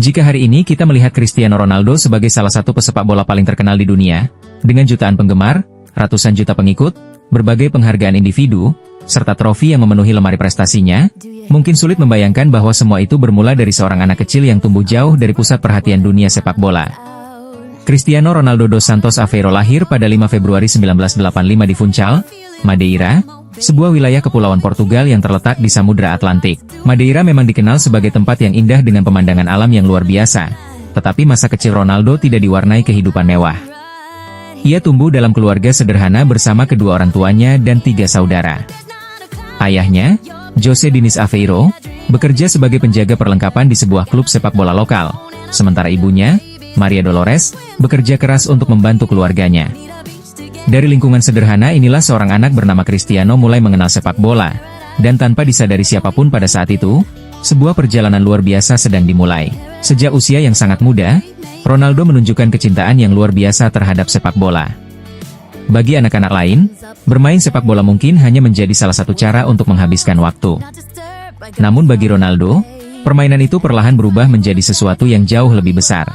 Jika hari ini kita melihat Cristiano Ronaldo sebagai salah satu pesepak bola paling terkenal di dunia, dengan jutaan penggemar, ratusan juta pengikut, berbagai penghargaan individu, serta trofi yang memenuhi lemari prestasinya, mungkin sulit membayangkan bahwa semua itu bermula dari seorang anak kecil yang tumbuh jauh dari pusat perhatian dunia sepak bola. Cristiano Ronaldo dos Santos Aveiro lahir pada 5 Februari 1985 di Funchal, Madeira, sebuah wilayah kepulauan Portugal yang terletak di Samudra Atlantik. Madeira memang dikenal sebagai tempat yang indah dengan pemandangan alam yang luar biasa, tetapi masa kecil Ronaldo tidak diwarnai kehidupan mewah. Ia tumbuh dalam keluarga sederhana bersama kedua orang tuanya dan 3 saudara. Ayahnya, José Diniz Aveiro, bekerja sebagai penjaga perlengkapan di sebuah klub sepak bola lokal, sementara ibunya, Maria Dolores, bekerja keras untuk membantu keluarganya. Dari lingkungan sederhana inilah seorang anak bernama Cristiano mulai mengenal sepak bola, dan tanpa disadari siapapun pada saat itu, sebuah perjalanan luar biasa sedang dimulai. Sejak usia yang sangat muda, Ronaldo menunjukkan kecintaan yang luar biasa terhadap sepak bola. Bagi anak-anak lain, bermain sepak bola mungkin hanya menjadi salah satu cara untuk menghabiskan waktu. Namun bagi Ronaldo, permainan itu perlahan berubah menjadi sesuatu yang jauh lebih besar.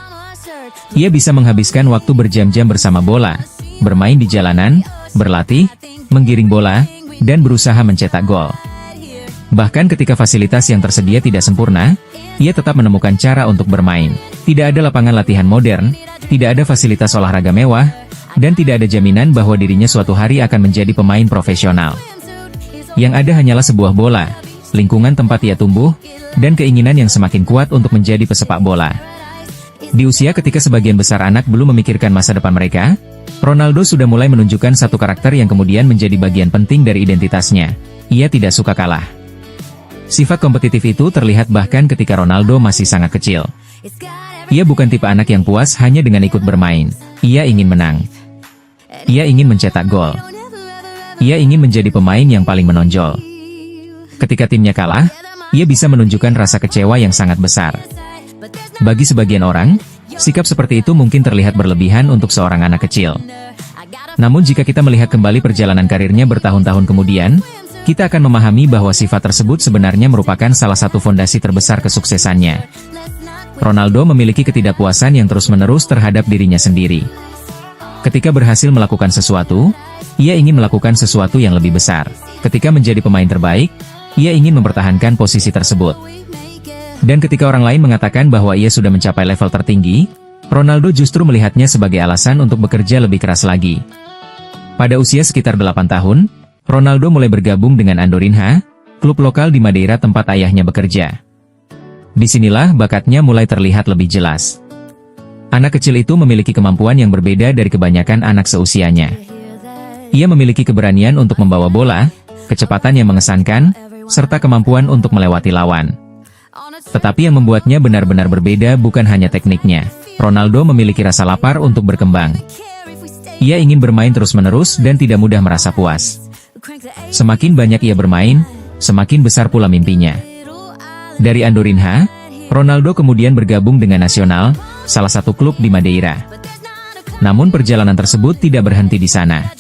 Ia bisa menghabiskan waktu berjam-jam bersama bola, bermain di jalanan, berlatih, menggiring bola, dan berusaha mencetak gol. Bahkan ketika fasilitas yang tersedia tidak sempurna, ia tetap menemukan cara untuk bermain. Tidak ada lapangan latihan modern, tidak ada fasilitas olahraga mewah, dan tidak ada jaminan bahwa dirinya suatu hari akan menjadi pemain profesional. Yang ada hanyalah sebuah bola, lingkungan tempat ia tumbuh, dan keinginan yang semakin kuat untuk menjadi pesepak bola. Di usia ketika sebagian besar anak belum memikirkan masa depan mereka, Ronaldo sudah mulai menunjukkan satu karakter yang kemudian menjadi bagian penting dari identitasnya. Ia tidak suka kalah. Sifat kompetitif itu terlihat bahkan ketika Ronaldo masih sangat kecil. Ia bukan tipe anak yang puas hanya dengan ikut bermain. Ia ingin menang. Ia ingin mencetak gol. Ia ingin menjadi pemain yang paling menonjol. Ketika timnya kalah, ia bisa menunjukkan rasa kecewa yang sangat besar. Bagi sebagian orang, sikap seperti itu mungkin terlihat berlebihan untuk seorang anak kecil. Namun jika kita melihat kembali perjalanan karirnya bertahun-tahun kemudian, kita akan memahami bahwa sifat tersebut sebenarnya merupakan salah satu fondasi terbesar kesuksesannya. Ronaldo memiliki ketidakpuasan yang terus-menerus terhadap dirinya sendiri. Ketika berhasil melakukan sesuatu, ia ingin melakukan sesuatu yang lebih besar. Ketika menjadi pemain terbaik, ia ingin mempertahankan posisi tersebut. Dan ketika orang lain mengatakan bahwa ia sudah mencapai level tertinggi, Ronaldo justru melihatnya sebagai alasan untuk bekerja lebih keras lagi. Pada usia sekitar 8 tahun, Ronaldo mulai bergabung dengan Andorinha, klub lokal di Madeira tempat ayahnya bekerja. Disinilah bakatnya mulai terlihat lebih jelas. Anak kecil itu memiliki kemampuan yang berbeda dari kebanyakan anak seusianya. Ia memiliki keberanian untuk membawa bola, kecepatan yang mengesankan, serta kemampuan untuk melewati lawan. Tetapi yang membuatnya benar-benar berbeda bukan hanya tekniknya. Ronaldo memiliki rasa lapar untuk berkembang. Ia ingin bermain terus-menerus dan tidak mudah merasa puas. Semakin banyak ia bermain, semakin besar pula mimpinya. Dari Andorinha, Ronaldo kemudian bergabung dengan Nacional, salah satu klub di Madeira. Namun perjalanan tersebut tidak berhenti di sana.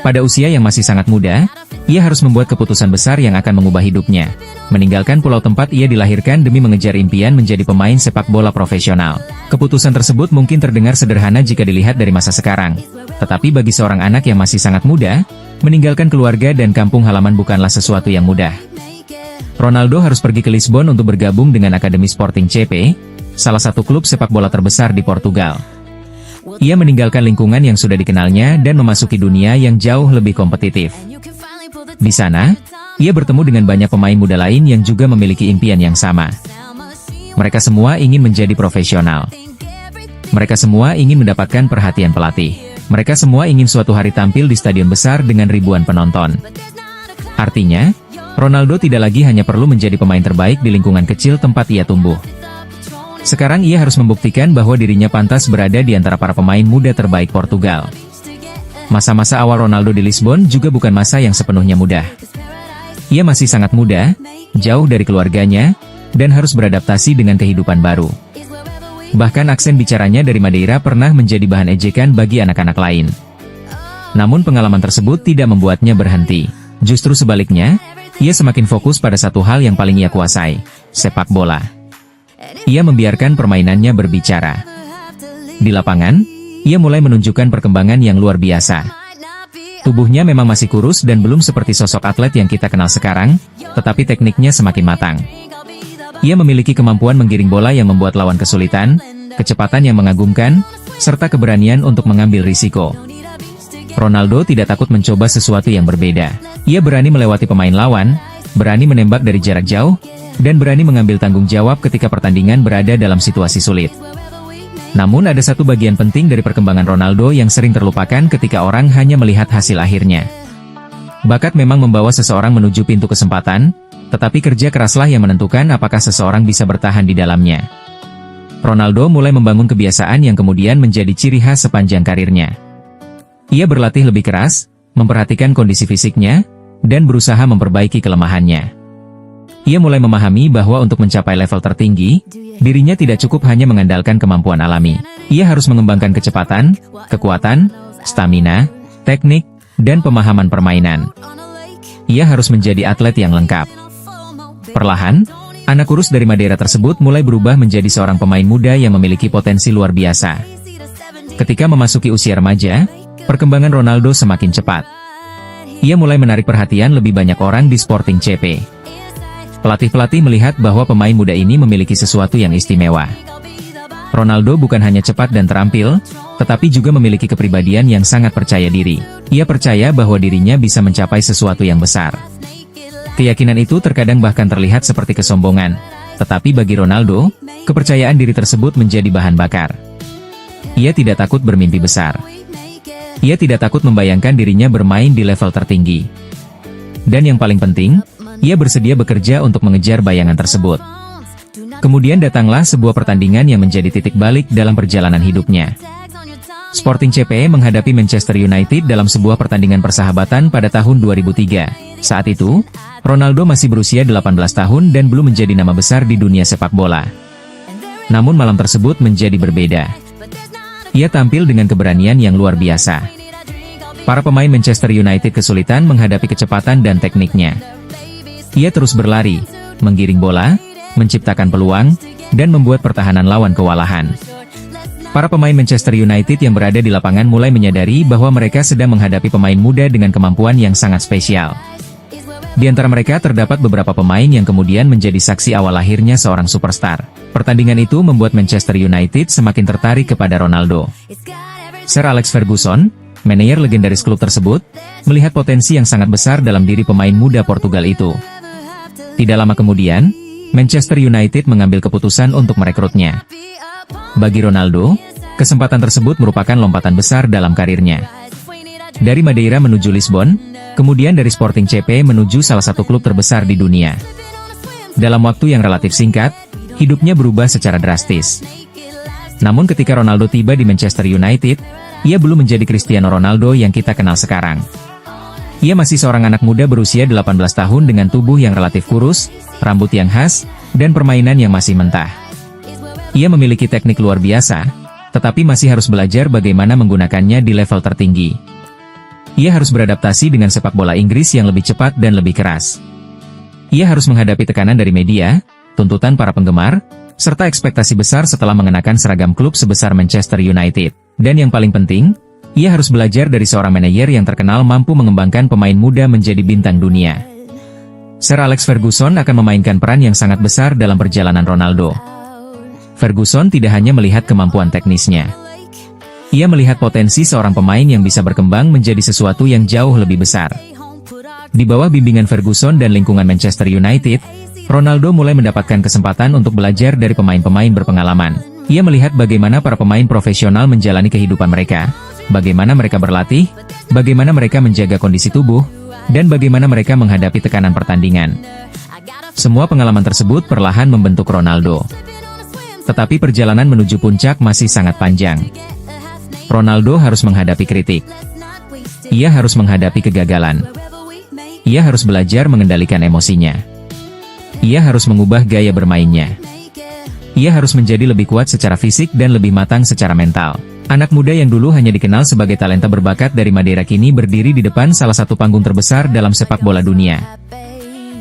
Pada usia yang masih sangat muda, ia harus membuat keputusan besar yang akan mengubah hidupnya. Meninggalkan pulau tempat ia dilahirkan demi mengejar impian menjadi pemain sepak bola profesional. Keputusan tersebut mungkin terdengar sederhana jika dilihat dari masa sekarang. Tetapi bagi seorang anak yang masih sangat muda, meninggalkan keluarga dan kampung halaman bukanlah sesuatu yang mudah. Ronaldo harus pergi ke Lisbon untuk bergabung dengan Akademi Sporting CP, salah satu klub sepak bola terbesar di Portugal. Ia meninggalkan lingkungan yang sudah dikenalnya dan memasuki dunia yang jauh lebih kompetitif. Di sana, ia bertemu dengan banyak pemain muda lain yang juga memiliki impian yang sama. Mereka semua ingin menjadi profesional. Mereka semua ingin mendapatkan perhatian pelatih. Mereka semua ingin suatu hari tampil di stadion besar dengan ribuan penonton. Artinya, Ronaldo tidak lagi hanya perlu menjadi pemain terbaik di lingkungan kecil tempat ia tumbuh. Sekarang ia harus membuktikan bahwa dirinya pantas berada di antara para pemain muda terbaik Portugal. Masa-masa awal Ronaldo di Lisbon juga bukan masa yang sepenuhnya mudah. Ia masih sangat muda, jauh dari keluarganya, dan harus beradaptasi dengan kehidupan baru. Bahkan aksen bicaranya dari Madeira pernah menjadi bahan ejekan bagi anak-anak lain. Namun pengalaman tersebut tidak membuatnya berhenti. Justru sebaliknya, ia semakin fokus pada satu hal yang paling ia kuasai, sepak bola. Ia membiarkan permainannya berbicara. Di lapangan, ia mulai menunjukkan perkembangan yang luar biasa. Tubuhnya memang masih kurus dan belum seperti sosok atlet yang kita kenal sekarang, tetapi tekniknya semakin matang. Ia memiliki kemampuan menggiring bola yang membuat lawan kesulitan, kecepatan yang mengagumkan, serta keberanian untuk mengambil risiko. Ronaldo tidak takut mencoba sesuatu yang berbeda. Ia berani melewati pemain lawan, berani menembak dari jarak jauh, dan berani mengambil tanggung jawab ketika pertandingan berada dalam situasi sulit. Namun ada satu bagian penting dari perkembangan Ronaldo yang sering terlupakan ketika orang hanya melihat hasil akhirnya. Bakat memang membawa seseorang menuju pintu kesempatan, tetapi kerja keraslah yang menentukan apakah seseorang bisa bertahan di dalamnya. Ronaldo mulai membangun kebiasaan yang kemudian menjadi ciri khas sepanjang karirnya. Ia berlatih lebih keras, memperhatikan kondisi fisiknya, dan berusaha memperbaiki kelemahannya. Ia mulai memahami bahwa untuk mencapai level tertinggi, dirinya tidak cukup hanya mengandalkan kemampuan alami. Ia harus mengembangkan kecepatan, kekuatan, stamina, teknik, dan pemahaman permainan. Ia harus menjadi atlet yang lengkap. Perlahan, anak kurus dari Madeira tersebut mulai berubah menjadi seorang pemain muda yang memiliki potensi luar biasa. Ketika memasuki usia remaja, perkembangan Ronaldo semakin cepat. Ia mulai menarik perhatian lebih banyak orang di Sporting CP. Pelatih-pelatih melihat bahwa pemain muda ini memiliki sesuatu yang istimewa. Ronaldo bukan hanya cepat dan terampil, tetapi juga memiliki kepribadian yang sangat percaya diri. Ia percaya bahwa dirinya bisa mencapai sesuatu yang besar. Keyakinan itu terkadang bahkan terlihat seperti kesombongan, tetapi bagi Ronaldo, kepercayaan diri tersebut menjadi bahan bakar. Ia tidak takut bermimpi besar. Ia tidak takut membayangkan dirinya bermain di level tertinggi. Dan yang paling penting, ia bersedia bekerja untuk mengejar bayangan tersebut. Kemudian datanglah sebuah pertandingan yang menjadi titik balik dalam perjalanan hidupnya. Sporting CP menghadapi Manchester United dalam sebuah pertandingan persahabatan pada tahun 2003. Saat itu, Ronaldo masih berusia 18 tahun dan belum menjadi nama besar di dunia sepak bola. Namun malam tersebut menjadi berbeda. Ia tampil dengan keberanian yang luar biasa. Para pemain Manchester United kesulitan menghadapi kecepatan dan tekniknya. Ia terus berlari, menggiring bola, menciptakan peluang, dan membuat pertahanan lawan kewalahan. Para pemain Manchester United yang berada di lapangan mulai menyadari bahwa mereka sedang menghadapi pemain muda dengan kemampuan yang sangat spesial. Di antara mereka terdapat beberapa pemain yang kemudian menjadi saksi awal lahirnya seorang superstar. Pertandingan itu membuat Manchester United semakin tertarik kepada Ronaldo. Sir Alex Ferguson, manajer legendaris klub tersebut, melihat potensi yang sangat besar dalam diri pemain muda Portugal itu. Tidak lama kemudian, Manchester United mengambil keputusan untuk merekrutnya. Bagi Ronaldo, kesempatan tersebut merupakan lompatan besar dalam karirnya. Dari Madeira menuju Lisbon, kemudian dari Sporting CP menuju salah satu klub terbesar di dunia. Dalam waktu yang relatif singkat, hidupnya berubah secara drastis. Namun ketika Ronaldo tiba di Manchester United, ia belum menjadi Cristiano Ronaldo yang kita kenal sekarang. Ia masih seorang anak muda berusia 18 tahun dengan tubuh yang relatif kurus, rambut yang khas, dan permainan yang masih mentah. Ia memiliki teknik luar biasa, tetapi masih harus belajar bagaimana menggunakannya di level tertinggi. Ia harus beradaptasi dengan sepak bola Inggris yang lebih cepat dan lebih keras. Ia harus menghadapi tekanan dari media, tuntutan para penggemar, serta ekspektasi besar setelah mengenakan seragam klub sebesar Manchester United. Dan yang paling penting, ia harus belajar dari seorang manajer yang terkenal mampu mengembangkan pemain muda menjadi bintang dunia. Sir Alex Ferguson akan memainkan peran yang sangat besar dalam perjalanan Ronaldo. Ferguson tidak hanya melihat kemampuan teknisnya. Ia melihat potensi seorang pemain yang bisa berkembang menjadi sesuatu yang jauh lebih besar. Di bawah bimbingan Ferguson dan lingkungan Manchester United, Ronaldo mulai mendapatkan kesempatan untuk belajar dari pemain-pemain berpengalaman. Ia melihat bagaimana para pemain profesional menjalani kehidupan mereka, bagaimana mereka berlatih, bagaimana mereka menjaga kondisi tubuh, dan bagaimana mereka menghadapi tekanan pertandingan. Semua pengalaman tersebut perlahan membentuk Ronaldo. Tetapi perjalanan menuju puncak masih sangat panjang. Ronaldo harus menghadapi kritik. Ia harus menghadapi kegagalan. Ia harus belajar mengendalikan emosinya. Ia harus mengubah gaya bermainnya. Ia harus menjadi lebih kuat secara fisik dan lebih matang secara mental. Anak muda yang dulu hanya dikenal sebagai talenta berbakat dari Madeira kini berdiri di depan salah satu panggung terbesar dalam sepak bola dunia.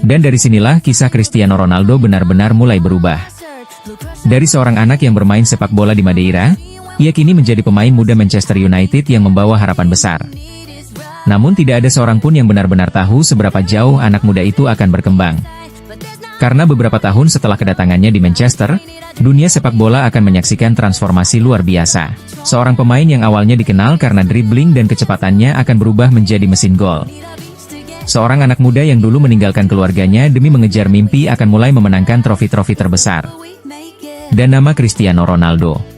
Dan dari sinilah kisah Cristiano Ronaldo benar-benar mulai berubah. Dari seorang anak yang bermain sepak bola di Madeira, ia kini menjadi pemain muda Manchester United yang membawa harapan besar. Namun tidak ada seorang pun yang benar-benar tahu seberapa jauh anak muda itu akan berkembang. Karena beberapa tahun setelah kedatangannya di Manchester, dunia sepak bola akan menyaksikan transformasi luar biasa. Seorang pemain yang awalnya dikenal karena dribbling dan kecepatannya akan berubah menjadi mesin gol. Seorang anak muda yang dulu meninggalkan keluarganya demi mengejar mimpi akan mulai memenangkan trofi-trofi terbesar. Dan nama Cristiano Ronaldo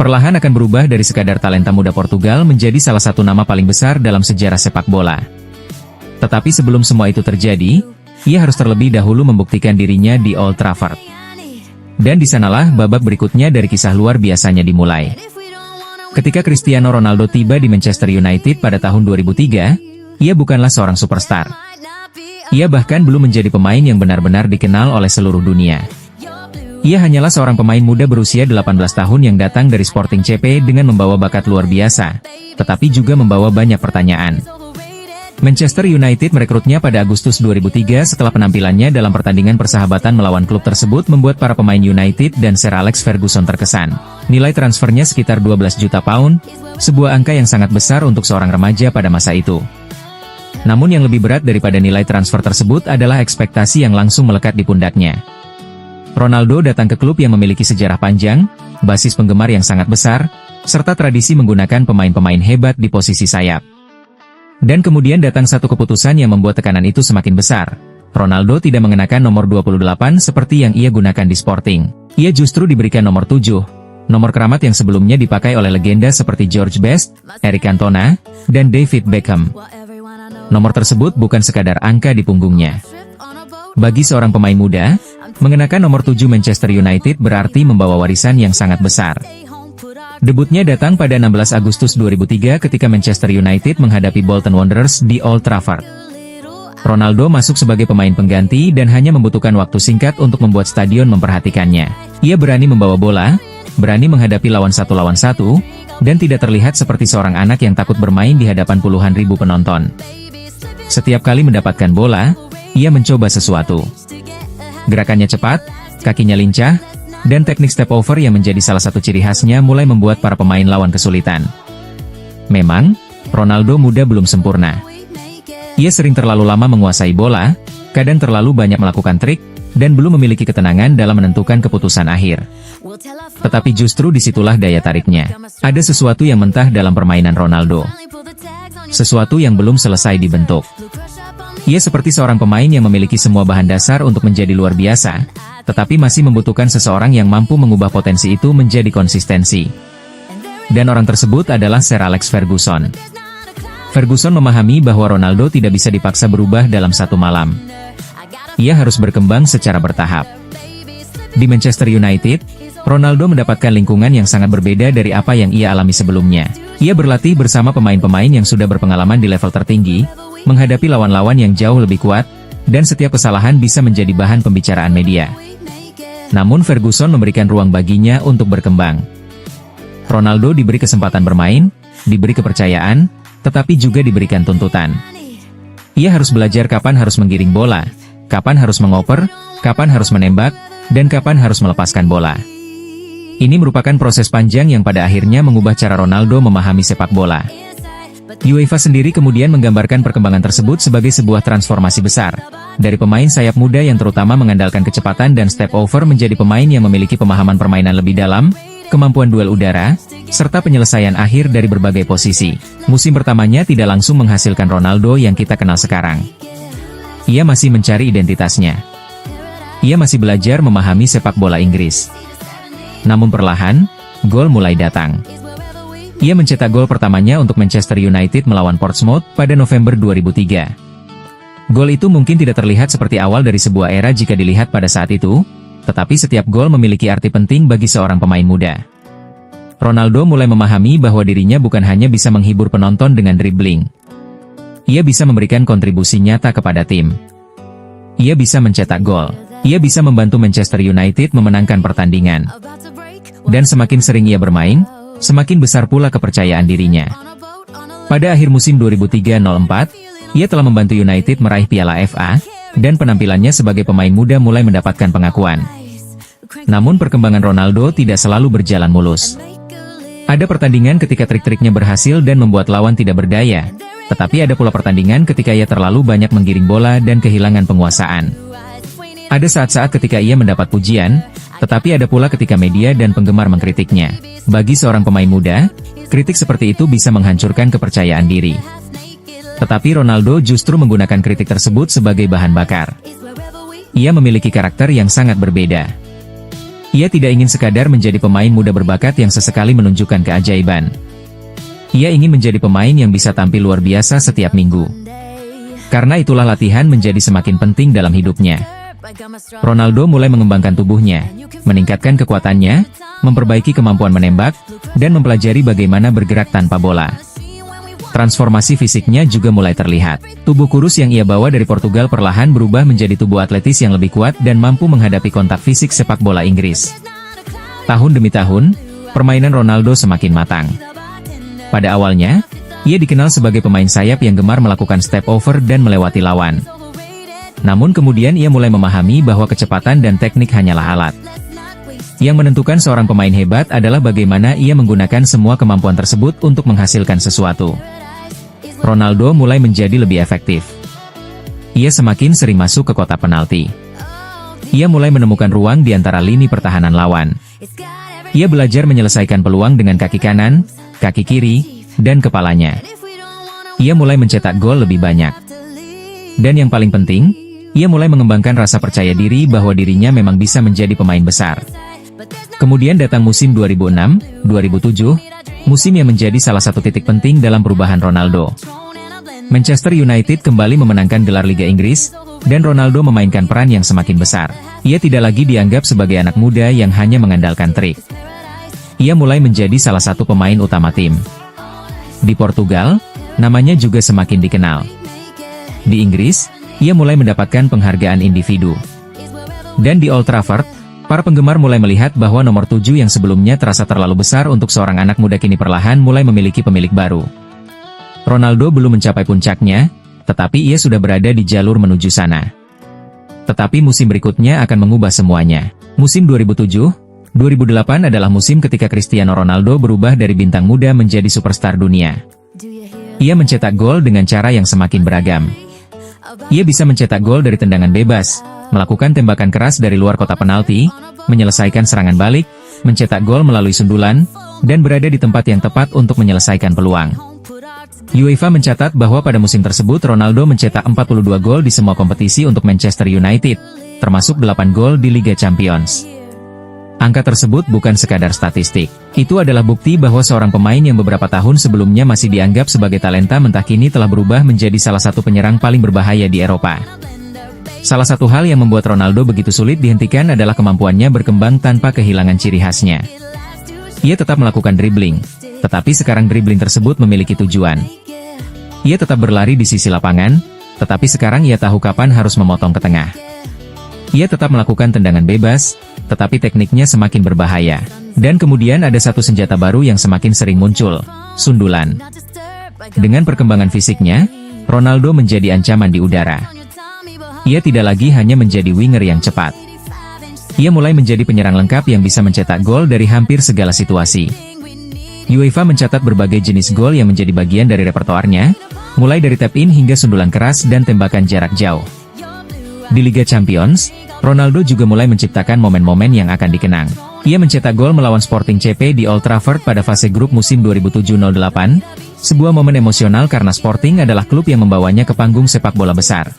perlahan akan berubah dari sekadar talenta muda Portugal menjadi salah satu nama paling besar dalam sejarah sepak bola. Tetapi sebelum semua itu terjadi, ia harus terlebih dahulu membuktikan dirinya di Old Trafford. Dan di sanalah babak berikutnya dari kisah luar biasanya dimulai. Ketika Cristiano Ronaldo tiba di Manchester United pada tahun 2003, ia bukanlah seorang superstar. Ia bahkan belum menjadi pemain yang benar-benar dikenal oleh seluruh dunia. Ia hanyalah seorang pemain muda berusia 18 tahun yang datang dari Sporting CP dengan membawa bakat luar biasa, tetapi juga membawa banyak pertanyaan. Manchester United merekrutnya pada Agustus 2003 setelah penampilannya dalam pertandingan persahabatan melawan klub tersebut membuat para pemain United dan Sir Alex Ferguson terkesan. Nilai transfernya sekitar 12 juta pound, sebuah angka yang sangat besar untuk seorang remaja pada masa itu. Namun yang lebih berat daripada nilai transfer tersebut adalah ekspektasi yang langsung melekat di pundaknya. Ronaldo datang ke klub yang memiliki sejarah panjang, basis penggemar yang sangat besar, serta tradisi menggunakan pemain-pemain hebat di posisi sayap. Dan kemudian datang satu keputusan yang membuat tekanan itu semakin besar. Ronaldo tidak mengenakan nomor 28 seperti yang ia gunakan di Sporting. Ia justru diberikan nomor 7, nomor keramat yang sebelumnya dipakai oleh legenda seperti George Best, Eric Cantona, dan David Beckham. Nomor tersebut bukan sekadar angka di punggungnya. Bagi seorang pemain muda, mengenakan nomor 7 Manchester United berarti membawa warisan yang sangat besar. Debutnya datang pada 16 Agustus 2003 ketika Manchester United menghadapi Bolton Wanderers di Old Trafford. Ronaldo masuk sebagai pemain pengganti dan hanya membutuhkan waktu singkat untuk membuat stadion memperhatikannya. Ia berani membawa bola, berani menghadapi lawan satu, dan tidak terlihat seperti seorang anak yang takut bermain di hadapan puluhan ribu penonton. Setiap kali mendapatkan bola, ia mencoba sesuatu. Gerakannya cepat, kakinya lincah, dan teknik step over yang menjadi salah satu ciri khasnya mulai membuat para pemain lawan kesulitan. Memang, Ronaldo muda belum sempurna. Ia sering terlalu lama menguasai bola, kadang terlalu banyak melakukan trik, dan belum memiliki ketenangan dalam menentukan keputusan akhir. Tetapi justru disitulah daya tariknya. Ada sesuatu yang mentah dalam permainan Ronaldo. Sesuatu yang belum selesai dibentuk. Ia seperti seorang pemain yang memiliki semua bahan dasar untuk menjadi luar biasa, tetapi masih membutuhkan seseorang yang mampu mengubah potensi itu menjadi konsistensi. Dan orang tersebut adalah Sir Alex Ferguson. Ferguson memahami bahwa Ronaldo tidak bisa dipaksa berubah dalam satu malam. Ia harus berkembang secara bertahap. Di Manchester United, Ronaldo mendapatkan lingkungan yang sangat berbeda dari apa yang ia alami sebelumnya. Ia berlatih bersama pemain-pemain yang sudah berpengalaman di level tertinggi, menghadapi lawan-lawan yang jauh lebih kuat, dan setiap kesalahan bisa menjadi bahan pembicaraan media. Namun Ferguson memberikan ruang baginya untuk berkembang. Ronaldo diberi kesempatan bermain, diberi kepercayaan, tetapi juga diberikan tuntutan. Ia harus belajar kapan harus menggiring bola, kapan harus mengoper, kapan harus menembak, dan kapan harus melepaskan bola. Ini merupakan proses panjang yang pada akhirnya mengubah cara Ronaldo memahami sepak bola. UEFA sendiri kemudian menggambarkan perkembangan tersebut sebagai sebuah transformasi besar. Dari pemain sayap muda yang terutama mengandalkan kecepatan dan step over menjadi pemain yang memiliki pemahaman permainan lebih dalam, kemampuan duel udara, serta penyelesaian akhir dari berbagai posisi. Musim pertamanya tidak langsung menghasilkan Ronaldo yang kita kenal sekarang. Ia masih mencari identitasnya. Ia masih belajar memahami sepak bola Inggris. Namun perlahan, gol mulai datang. Ia mencetak gol pertamanya untuk Manchester United melawan Portsmouth pada November 2003. Gol itu mungkin tidak terlihat seperti awal dari sebuah era jika dilihat pada saat itu, tetapi setiap gol memiliki arti penting bagi seorang pemain muda. Ronaldo mulai memahami bahwa dirinya bukan hanya bisa menghibur penonton dengan dribbling. Ia bisa memberikan kontribusi nyata kepada tim. Ia bisa mencetak gol. Ia bisa membantu Manchester United memenangkan pertandingan. Dan semakin sering ia bermain, semakin besar pula kepercayaan dirinya. Pada akhir musim 2003-04, ia telah membantu United meraih Piala FA, dan penampilannya sebagai pemain muda mulai mendapatkan pengakuan. Namun perkembangan Ronaldo tidak selalu berjalan mulus. Ada pertandingan ketika trik-triknya berhasil dan membuat lawan tidak berdaya, tetapi ada pula pertandingan ketika ia terlalu banyak menggiring bola dan kehilangan penguasaan. Ada saat-saat ketika ia mendapat pujian, tetapi ada pula ketika media dan penggemar mengkritiknya. Bagi seorang pemain muda, kritik seperti itu bisa menghancurkan kepercayaan diri. Tetapi Ronaldo justru menggunakan kritik tersebut sebagai bahan bakar. Ia memiliki karakter yang sangat berbeda. Ia tidak ingin sekadar menjadi pemain muda berbakat yang sesekali menunjukkan keajaiban. Ia ingin menjadi pemain yang bisa tampil luar biasa setiap minggu. Karena itulah latihan menjadi semakin penting dalam hidupnya. Ronaldo mulai mengembangkan tubuhnya, meningkatkan kekuatannya, memperbaiki kemampuan menembak, dan mempelajari bagaimana bergerak tanpa bola. Transformasi fisiknya juga mulai terlihat. Tubuh kurus yang ia bawa dari Portugal perlahan berubah menjadi tubuh atletis yang lebih kuat dan mampu menghadapi kontak fisik sepak bola Inggris. Tahun demi tahun, permainan Ronaldo semakin matang. Pada awalnya, ia dikenal sebagai pemain sayap yang gemar melakukan step over dan melewati lawan. Namun kemudian ia mulai memahami bahwa kecepatan dan teknik hanyalah alat. Yang menentukan seorang pemain hebat adalah bagaimana ia menggunakan semua kemampuan tersebut untuk menghasilkan sesuatu. Ronaldo mulai menjadi lebih efektif. Ia semakin sering masuk ke kotak penalti. Ia mulai menemukan ruang di antara lini pertahanan lawan. Ia belajar menyelesaikan peluang dengan kaki kanan, kaki kiri, dan kepalanya. Ia mulai mencetak gol lebih banyak. Dan yang paling penting, ia mulai mengembangkan rasa percaya diri bahwa dirinya memang bisa menjadi pemain besar. Kemudian datang musim 2006-2007, musim yang menjadi salah satu titik penting dalam perubahan Ronaldo. Manchester United kembali memenangkan gelar Liga Inggris, dan Ronaldo memainkan peran yang semakin besar. Ia tidak lagi dianggap sebagai anak muda yang hanya mengandalkan trik. Ia mulai menjadi salah satu pemain utama tim. Di Portugal, namanya juga semakin dikenal. Di Inggris, ia mulai mendapatkan penghargaan individu. Dan di Old Trafford, para penggemar mulai melihat bahwa nomor 7 yang sebelumnya terasa terlalu besar untuk seorang anak muda kini perlahan mulai memiliki pemilik baru. Ronaldo belum mencapai puncaknya, tetapi ia sudah berada di jalur menuju sana. Tetapi musim berikutnya akan mengubah semuanya. Musim 2007-2008 adalah musim ketika Cristiano Ronaldo berubah dari bintang muda menjadi superstar dunia. Ia mencetak gol dengan cara yang semakin beragam. Ia bisa mencetak gol dari tendangan bebas, melakukan tembakan keras dari luar kotak penalti, menyelesaikan serangan balik, mencetak gol melalui sundulan, dan berada di tempat yang tepat untuk menyelesaikan peluang. UEFA mencatat bahwa pada musim tersebut Ronaldo mencetak 42 gol di semua kompetisi untuk Manchester United, termasuk 8 gol di Liga Champions. Angka tersebut bukan sekadar statistik. Itu adalah bukti bahwa seorang pemain yang beberapa tahun sebelumnya masih dianggap sebagai talenta mentah kini telah berubah menjadi salah satu penyerang paling berbahaya di Eropa. Salah satu hal yang membuat Ronaldo begitu sulit dihentikan adalah kemampuannya berkembang tanpa kehilangan ciri khasnya. Ia tetap melakukan dribbling, tetapi sekarang dribbling tersebut memiliki tujuan. Ia tetap berlari di sisi lapangan, tetapi sekarang ia tahu kapan harus memotong ke tengah. Ia tetap melakukan tendangan bebas, tetapi tekniknya semakin berbahaya. Dan kemudian ada satu senjata baru yang semakin sering muncul, sundulan. Dengan perkembangan fisiknya, Ronaldo menjadi ancaman di udara. Ia tidak lagi hanya menjadi winger yang cepat. Ia mulai menjadi penyerang lengkap yang bisa mencetak gol dari hampir segala situasi. UEFA mencatat berbagai jenis gol yang menjadi bagian dari repertoarnya, mulai dari tap-in hingga sundulan keras dan tembakan jarak jauh. Di Liga Champions, Ronaldo juga mulai menciptakan momen-momen yang akan dikenang. Ia mencetak gol melawan Sporting CP di Old Trafford pada fase grup musim 2007-08, sebuah momen emosional karena Sporting adalah klub yang membawanya ke panggung sepak bola besar.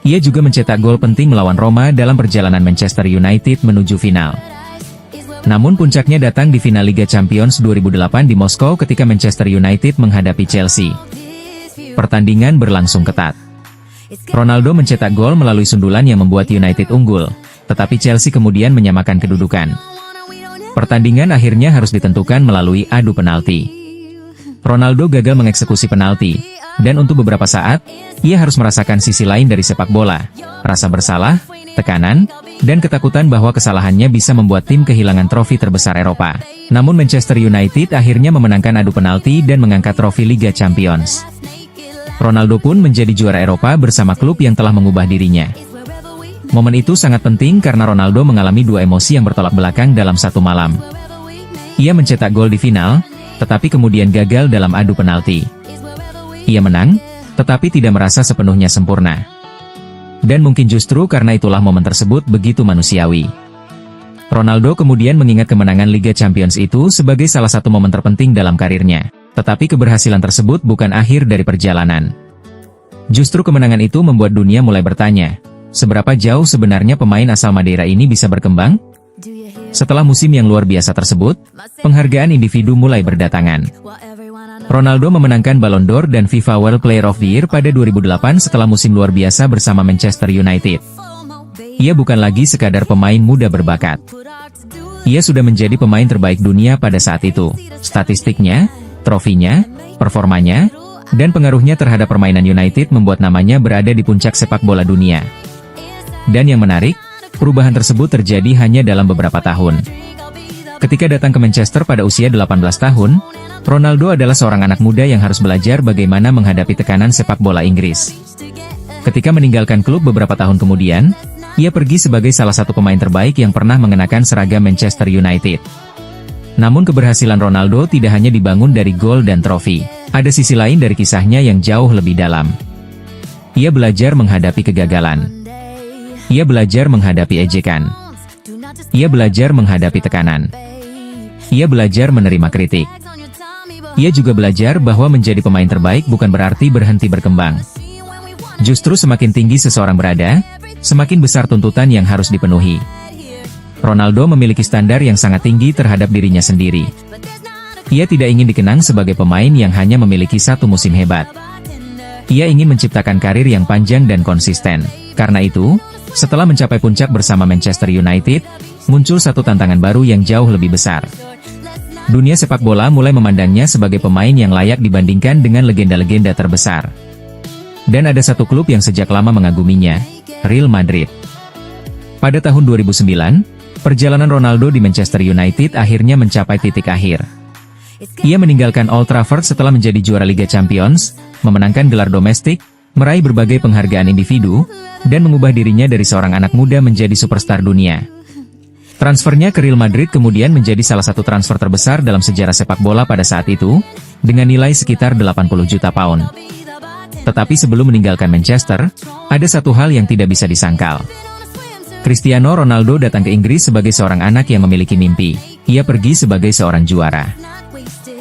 Ia juga mencetak gol penting melawan Roma dalam perjalanan Manchester United menuju final. Namun puncaknya datang di final Liga Champions 2008 di Moskow ketika Manchester United menghadapi Chelsea. Pertandingan berlangsung ketat. Ronaldo mencetak gol melalui sundulan yang membuat United unggul, tetapi Chelsea kemudian menyamakan kedudukan. Pertandingan akhirnya harus ditentukan melalui adu penalti. Ronaldo gagal mengeksekusi penalti, dan untuk beberapa saat, ia harus merasakan sisi lain dari sepak bola, rasa bersalah, tekanan, dan ketakutan bahwa kesalahannya bisa membuat tim kehilangan trofi terbesar Eropa. Namun Manchester United akhirnya memenangkan adu penalti dan mengangkat trofi Liga Champions. Ronaldo pun menjadi juara Eropa bersama klub yang telah mengubah dirinya. Momen itu sangat penting karena Ronaldo mengalami dua emosi yang bertolak belakang dalam satu malam. Ia mencetak gol di final, tetapi kemudian gagal dalam adu penalti. Ia menang, tetapi tidak merasa sepenuhnya sempurna. Dan mungkin justru karena itulah momen tersebut begitu manusiawi. Ronaldo kemudian mengingat kemenangan Liga Champions itu sebagai salah satu momen terpenting dalam karirnya. Tetapi keberhasilan tersebut bukan akhir dari perjalanan. Justru kemenangan itu membuat dunia mulai bertanya, seberapa jauh sebenarnya pemain asal Madeira ini bisa berkembang? Setelah musim yang luar biasa tersebut, penghargaan individu mulai berdatangan. Ronaldo memenangkan Ballon d'Or dan FIFA World Player of the Year pada 2008 setelah musim luar biasa bersama Manchester United. Ia bukan lagi sekadar pemain muda berbakat. Ia sudah menjadi pemain terbaik dunia pada saat itu. Statistiknya, trofinya, performanya, dan pengaruhnya terhadap permainan United membuat namanya berada di puncak sepak bola dunia. Dan yang menarik, perubahan tersebut terjadi hanya dalam beberapa tahun. Ketika datang ke Manchester pada usia 18 tahun, Ronaldo adalah seorang anak muda yang harus belajar bagaimana menghadapi tekanan sepak bola Inggris. Ketika meninggalkan klub beberapa tahun kemudian, ia pergi sebagai salah satu pemain terbaik yang pernah mengenakan seragam Manchester United. Namun keberhasilan Ronaldo tidak hanya dibangun dari gol dan trofi. Ada sisi lain dari kisahnya yang jauh lebih dalam. Ia belajar menghadapi kegagalan. Ia belajar menghadapi ejekan. Ia belajar menghadapi tekanan. Ia belajar menerima kritik. Ia juga belajar bahwa menjadi pemain terbaik bukan berarti berhenti berkembang. Justru semakin tinggi seseorang berada, semakin besar tuntutan yang harus dipenuhi. Ronaldo memiliki standar yang sangat tinggi terhadap dirinya sendiri. Ia tidak ingin dikenang sebagai pemain yang hanya memiliki satu musim hebat. Ia ingin menciptakan karir yang panjang dan konsisten. Karena itu, setelah mencapai puncak bersama Manchester United, muncul satu tantangan baru yang jauh lebih besar. Dunia sepak bola mulai memandangnya sebagai pemain yang layak dibandingkan dengan legenda-legenda terbesar. Dan ada satu klub yang sejak lama mengaguminya, Real Madrid. Pada tahun 2009, perjalanan Ronaldo di Manchester United akhirnya mencapai titik akhir. Ia meninggalkan Old Trafford setelah menjadi juara Liga Champions, memenangkan gelar domestik, meraih berbagai penghargaan individu, dan mengubah dirinya dari seorang anak muda menjadi superstar dunia. Transfernya ke Real Madrid kemudian menjadi salah satu transfer terbesar dalam sejarah sepak bola pada saat itu, dengan nilai sekitar 80 juta pound. Tetapi sebelum meninggalkan Manchester, ada satu hal yang tidak bisa disangkal. Cristiano Ronaldo datang ke Inggris sebagai seorang anak yang memiliki mimpi. Ia pergi sebagai seorang juara.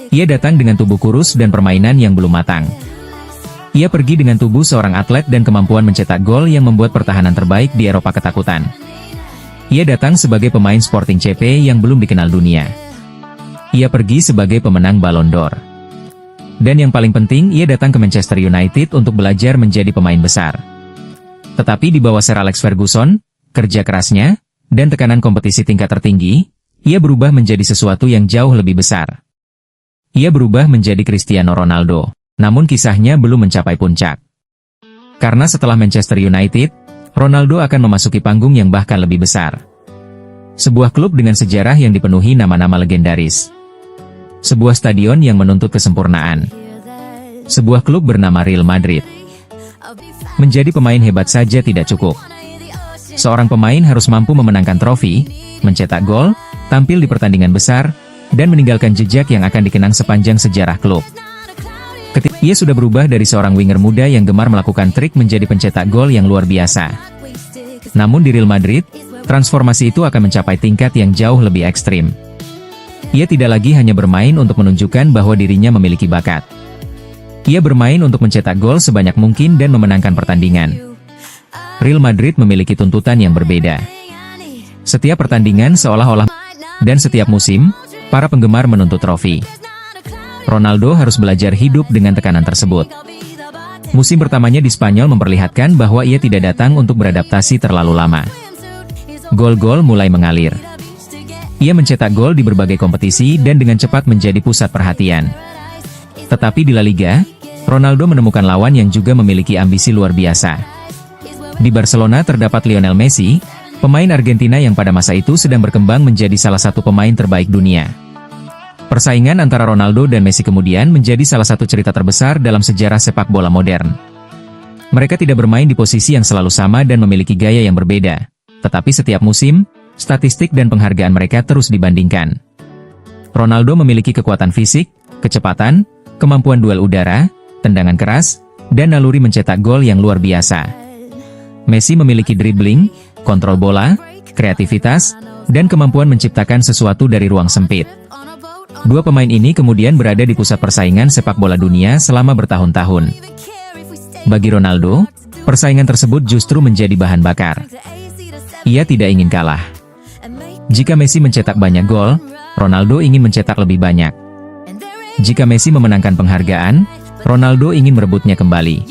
Ia datang dengan tubuh kurus dan permainan yang belum matang. Ia pergi dengan tubuh seorang atlet dan kemampuan mencetak gol yang membuat pertahanan terbaik di Eropa ketakutan. Ia datang sebagai pemain Sporting CP yang belum dikenal dunia. Ia pergi sebagai pemenang Ballon d'Or. Dan yang paling penting, ia datang ke Manchester United untuk belajar menjadi pemain besar. Tetapi di bawah Sir Alex Ferguson, kerja kerasnya, dan tekanan kompetisi tingkat tertinggi, ia berubah menjadi sesuatu yang jauh lebih besar. Ia berubah menjadi Cristiano Ronaldo. Namun kisahnya belum mencapai puncak. Karena setelah Manchester United, Ronaldo akan memasuki panggung yang bahkan lebih besar. Sebuah klub dengan sejarah yang dipenuhi nama-nama legendaris. Sebuah stadion yang menuntut kesempurnaan. Sebuah klub bernama Real Madrid. Menjadi pemain hebat saja tidak cukup. Seorang pemain harus mampu memenangkan trofi, mencetak gol, tampil di pertandingan besar, dan meninggalkan jejak yang akan dikenang sepanjang sejarah klub. Ketika ia sudah berubah dari seorang winger muda yang gemar melakukan trik menjadi pencetak gol yang luar biasa. Namun di Real Madrid, transformasi itu akan mencapai tingkat yang jauh lebih ekstrim. Ia tidak lagi hanya bermain untuk menunjukkan bahwa dirinya memiliki bakat. Ia bermain untuk mencetak gol sebanyak mungkin dan memenangkan pertandingan. Real Madrid memiliki tuntutan yang berbeda. Setiap pertandingan seolah-olah, dan setiap musim, para penggemar menuntut trofi. Ronaldo harus belajar hidup dengan tekanan tersebut. Musim pertamanya di Spanyol memperlihatkan bahwa ia tidak datang untuk beradaptasi terlalu lama. Gol-gol mulai mengalir. Ia mencetak gol di berbagai kompetisi dan dengan cepat menjadi pusat perhatian. Tetapi di La Liga, Ronaldo menemukan lawan yang juga memiliki ambisi luar biasa. Di Barcelona terdapat Lionel Messi, pemain Argentina yang pada masa itu sedang berkembang menjadi salah satu pemain terbaik dunia. Persaingan antara Ronaldo dan Messi kemudian menjadi salah satu cerita terbesar dalam sejarah sepak bola modern. Mereka tidak bermain di posisi yang selalu sama dan memiliki gaya yang berbeda. Tetapi setiap musim, statistik dan penghargaan mereka terus dibandingkan. Ronaldo memiliki kekuatan fisik, kecepatan, kemampuan duel udara, tendangan keras, dan naluri mencetak gol yang luar biasa. Messi memiliki dribbling, kontrol bola, kreativitas, dan kemampuan menciptakan sesuatu dari ruang sempit. Dua pemain ini kemudian berada di pusat persaingan sepak bola dunia selama bertahun-tahun. Bagi Ronaldo, persaingan tersebut justru menjadi bahan bakar. Ia tidak ingin kalah. Jika Messi mencetak banyak gol, Ronaldo ingin mencetak lebih banyak. Jika Messi memenangkan penghargaan, Ronaldo ingin merebutnya kembali.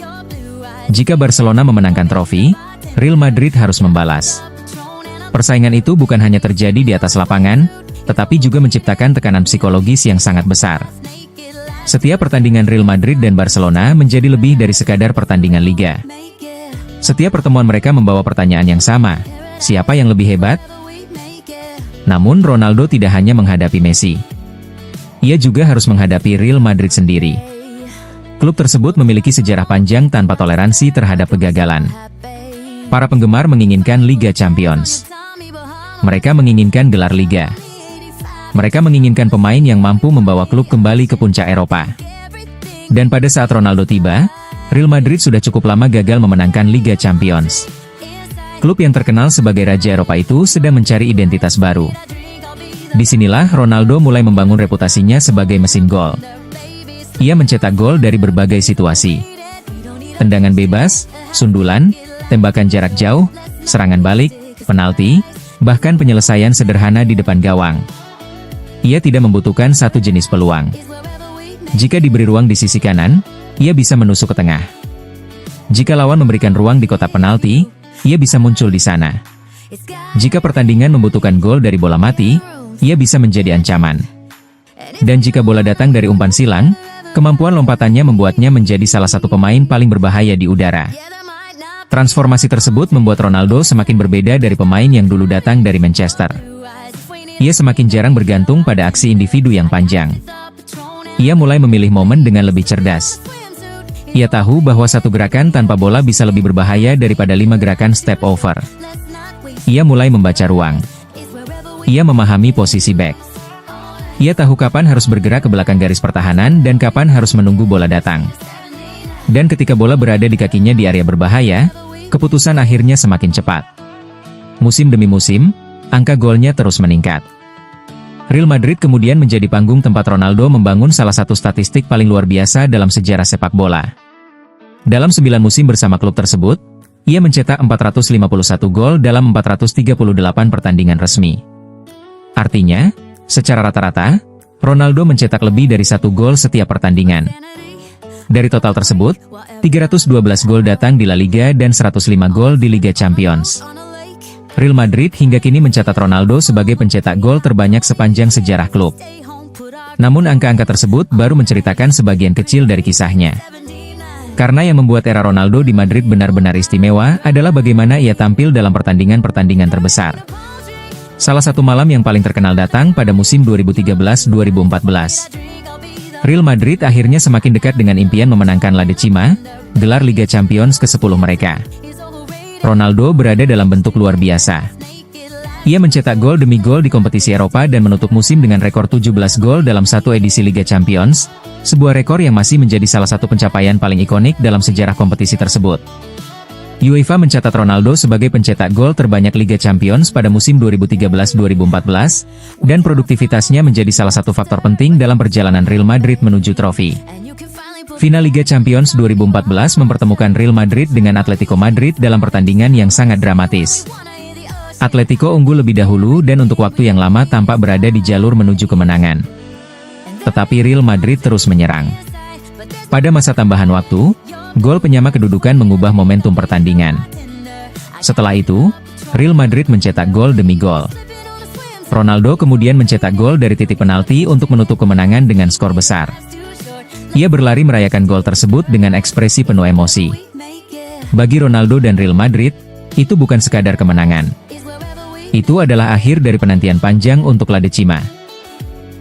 Jika Barcelona memenangkan trofi, Real Madrid harus membalas. Persaingan itu bukan hanya terjadi di atas lapangan, tetapi juga menciptakan tekanan psikologis yang sangat besar. Setiap pertandingan Real Madrid dan Barcelona menjadi lebih dari sekadar pertandingan liga. Setiap pertemuan mereka membawa pertanyaan yang sama, siapa yang lebih hebat? Namun Ronaldo tidak hanya menghadapi Messi. Ia juga harus menghadapi Real Madrid sendiri. Klub tersebut memiliki sejarah panjang tanpa toleransi terhadap kegagalan. Para penggemar menginginkan Liga Champions. Mereka menginginkan gelar Liga. Mereka menginginkan pemain yang mampu membawa klub kembali ke puncak Eropa. Dan pada saat Ronaldo tiba, Real Madrid sudah cukup lama gagal memenangkan Liga Champions. Klub yang terkenal sebagai Raja Eropa itu sedang mencari identitas baru. Disinilah Ronaldo mulai membangun reputasinya sebagai mesin gol. Ia mencetak gol dari berbagai situasi. Tendangan bebas, sundulan, tembakan jarak jauh, serangan balik, penalti, bahkan penyelesaian sederhana di depan gawang. Ia tidak membutuhkan satu jenis peluang. Jika diberi ruang di sisi kanan, ia bisa menusuk ke tengah. Jika lawan memberikan ruang di kotak penalti, ia bisa muncul di sana. Jika pertandingan membutuhkan gol dari bola mati, ia bisa menjadi ancaman. Dan jika bola datang dari umpan silang, kemampuan lompatannya membuatnya menjadi salah satu pemain paling berbahaya di udara. Transformasi tersebut membuat Ronaldo semakin berbeda dari pemain yang dulu datang dari Manchester. Ia semakin jarang bergantung pada aksi individu yang panjang. Ia mulai memilih momen dengan lebih cerdas. Ia tahu bahwa satu gerakan tanpa bola bisa lebih berbahaya daripada 5 gerakan step over. Ia mulai membaca ruang. Ia memahami posisi back. Ia tahu kapan harus bergerak ke belakang garis pertahanan dan kapan harus menunggu bola datang. Dan ketika bola berada di kakinya di area berbahaya, keputusan akhirnya semakin cepat. Musim demi musim, angka golnya terus meningkat. Real Madrid kemudian menjadi panggung tempat Ronaldo membangun salah satu statistik paling luar biasa dalam sejarah sepak bola. Dalam 9 musim bersama klub tersebut, ia mencetak 451 gol dalam 438 pertandingan resmi. Artinya, secara rata-rata, Ronaldo mencetak lebih dari 1 gol setiap pertandingan. Dari total tersebut, 312 gol datang di La Liga dan 105 gol di Liga Champions. Real Madrid hingga kini mencatat Ronaldo sebagai pencetak gol terbanyak sepanjang sejarah klub. Namun angka-angka tersebut baru menceritakan sebagian kecil dari kisahnya. Karena yang membuat era Ronaldo di Madrid benar-benar istimewa adalah bagaimana ia tampil dalam pertandingan-pertandingan terbesar. Salah satu malam yang paling terkenal datang pada musim 2013-2014. Real Madrid akhirnya semakin dekat dengan impian memenangkan La Decima, gelar Liga Champions ke-10 mereka. Ronaldo berada dalam bentuk luar biasa. Ia mencetak gol demi gol di kompetisi Eropa dan menutup musim dengan rekor 17 gol dalam satu edisi Liga Champions, sebuah rekor yang masih menjadi salah satu pencapaian paling ikonik dalam sejarah kompetisi tersebut. UEFA mencatat Ronaldo sebagai pencetak gol terbanyak Liga Champions pada musim 2013-2014, dan produktivitasnya menjadi salah satu faktor penting dalam perjalanan Real Madrid menuju trofi. Final Liga Champions 2014 mempertemukan Real Madrid dengan Atletico Madrid dalam pertandingan yang sangat dramatis. Atletico unggul lebih dahulu dan untuk waktu yang lama tampak berada di jalur menuju kemenangan. Tetapi Real Madrid terus menyerang. Pada masa tambahan waktu, gol penyama kedudukan mengubah momentum pertandingan. Setelah itu, Real Madrid mencetak gol demi gol. Ronaldo kemudian mencetak gol dari titik penalti untuk menutup kemenangan dengan skor besar. Ia berlari merayakan gol tersebut dengan ekspresi penuh emosi. Bagi Ronaldo dan Real Madrid, itu bukan sekadar kemenangan. Itu adalah akhir dari penantian panjang untuk La Decima.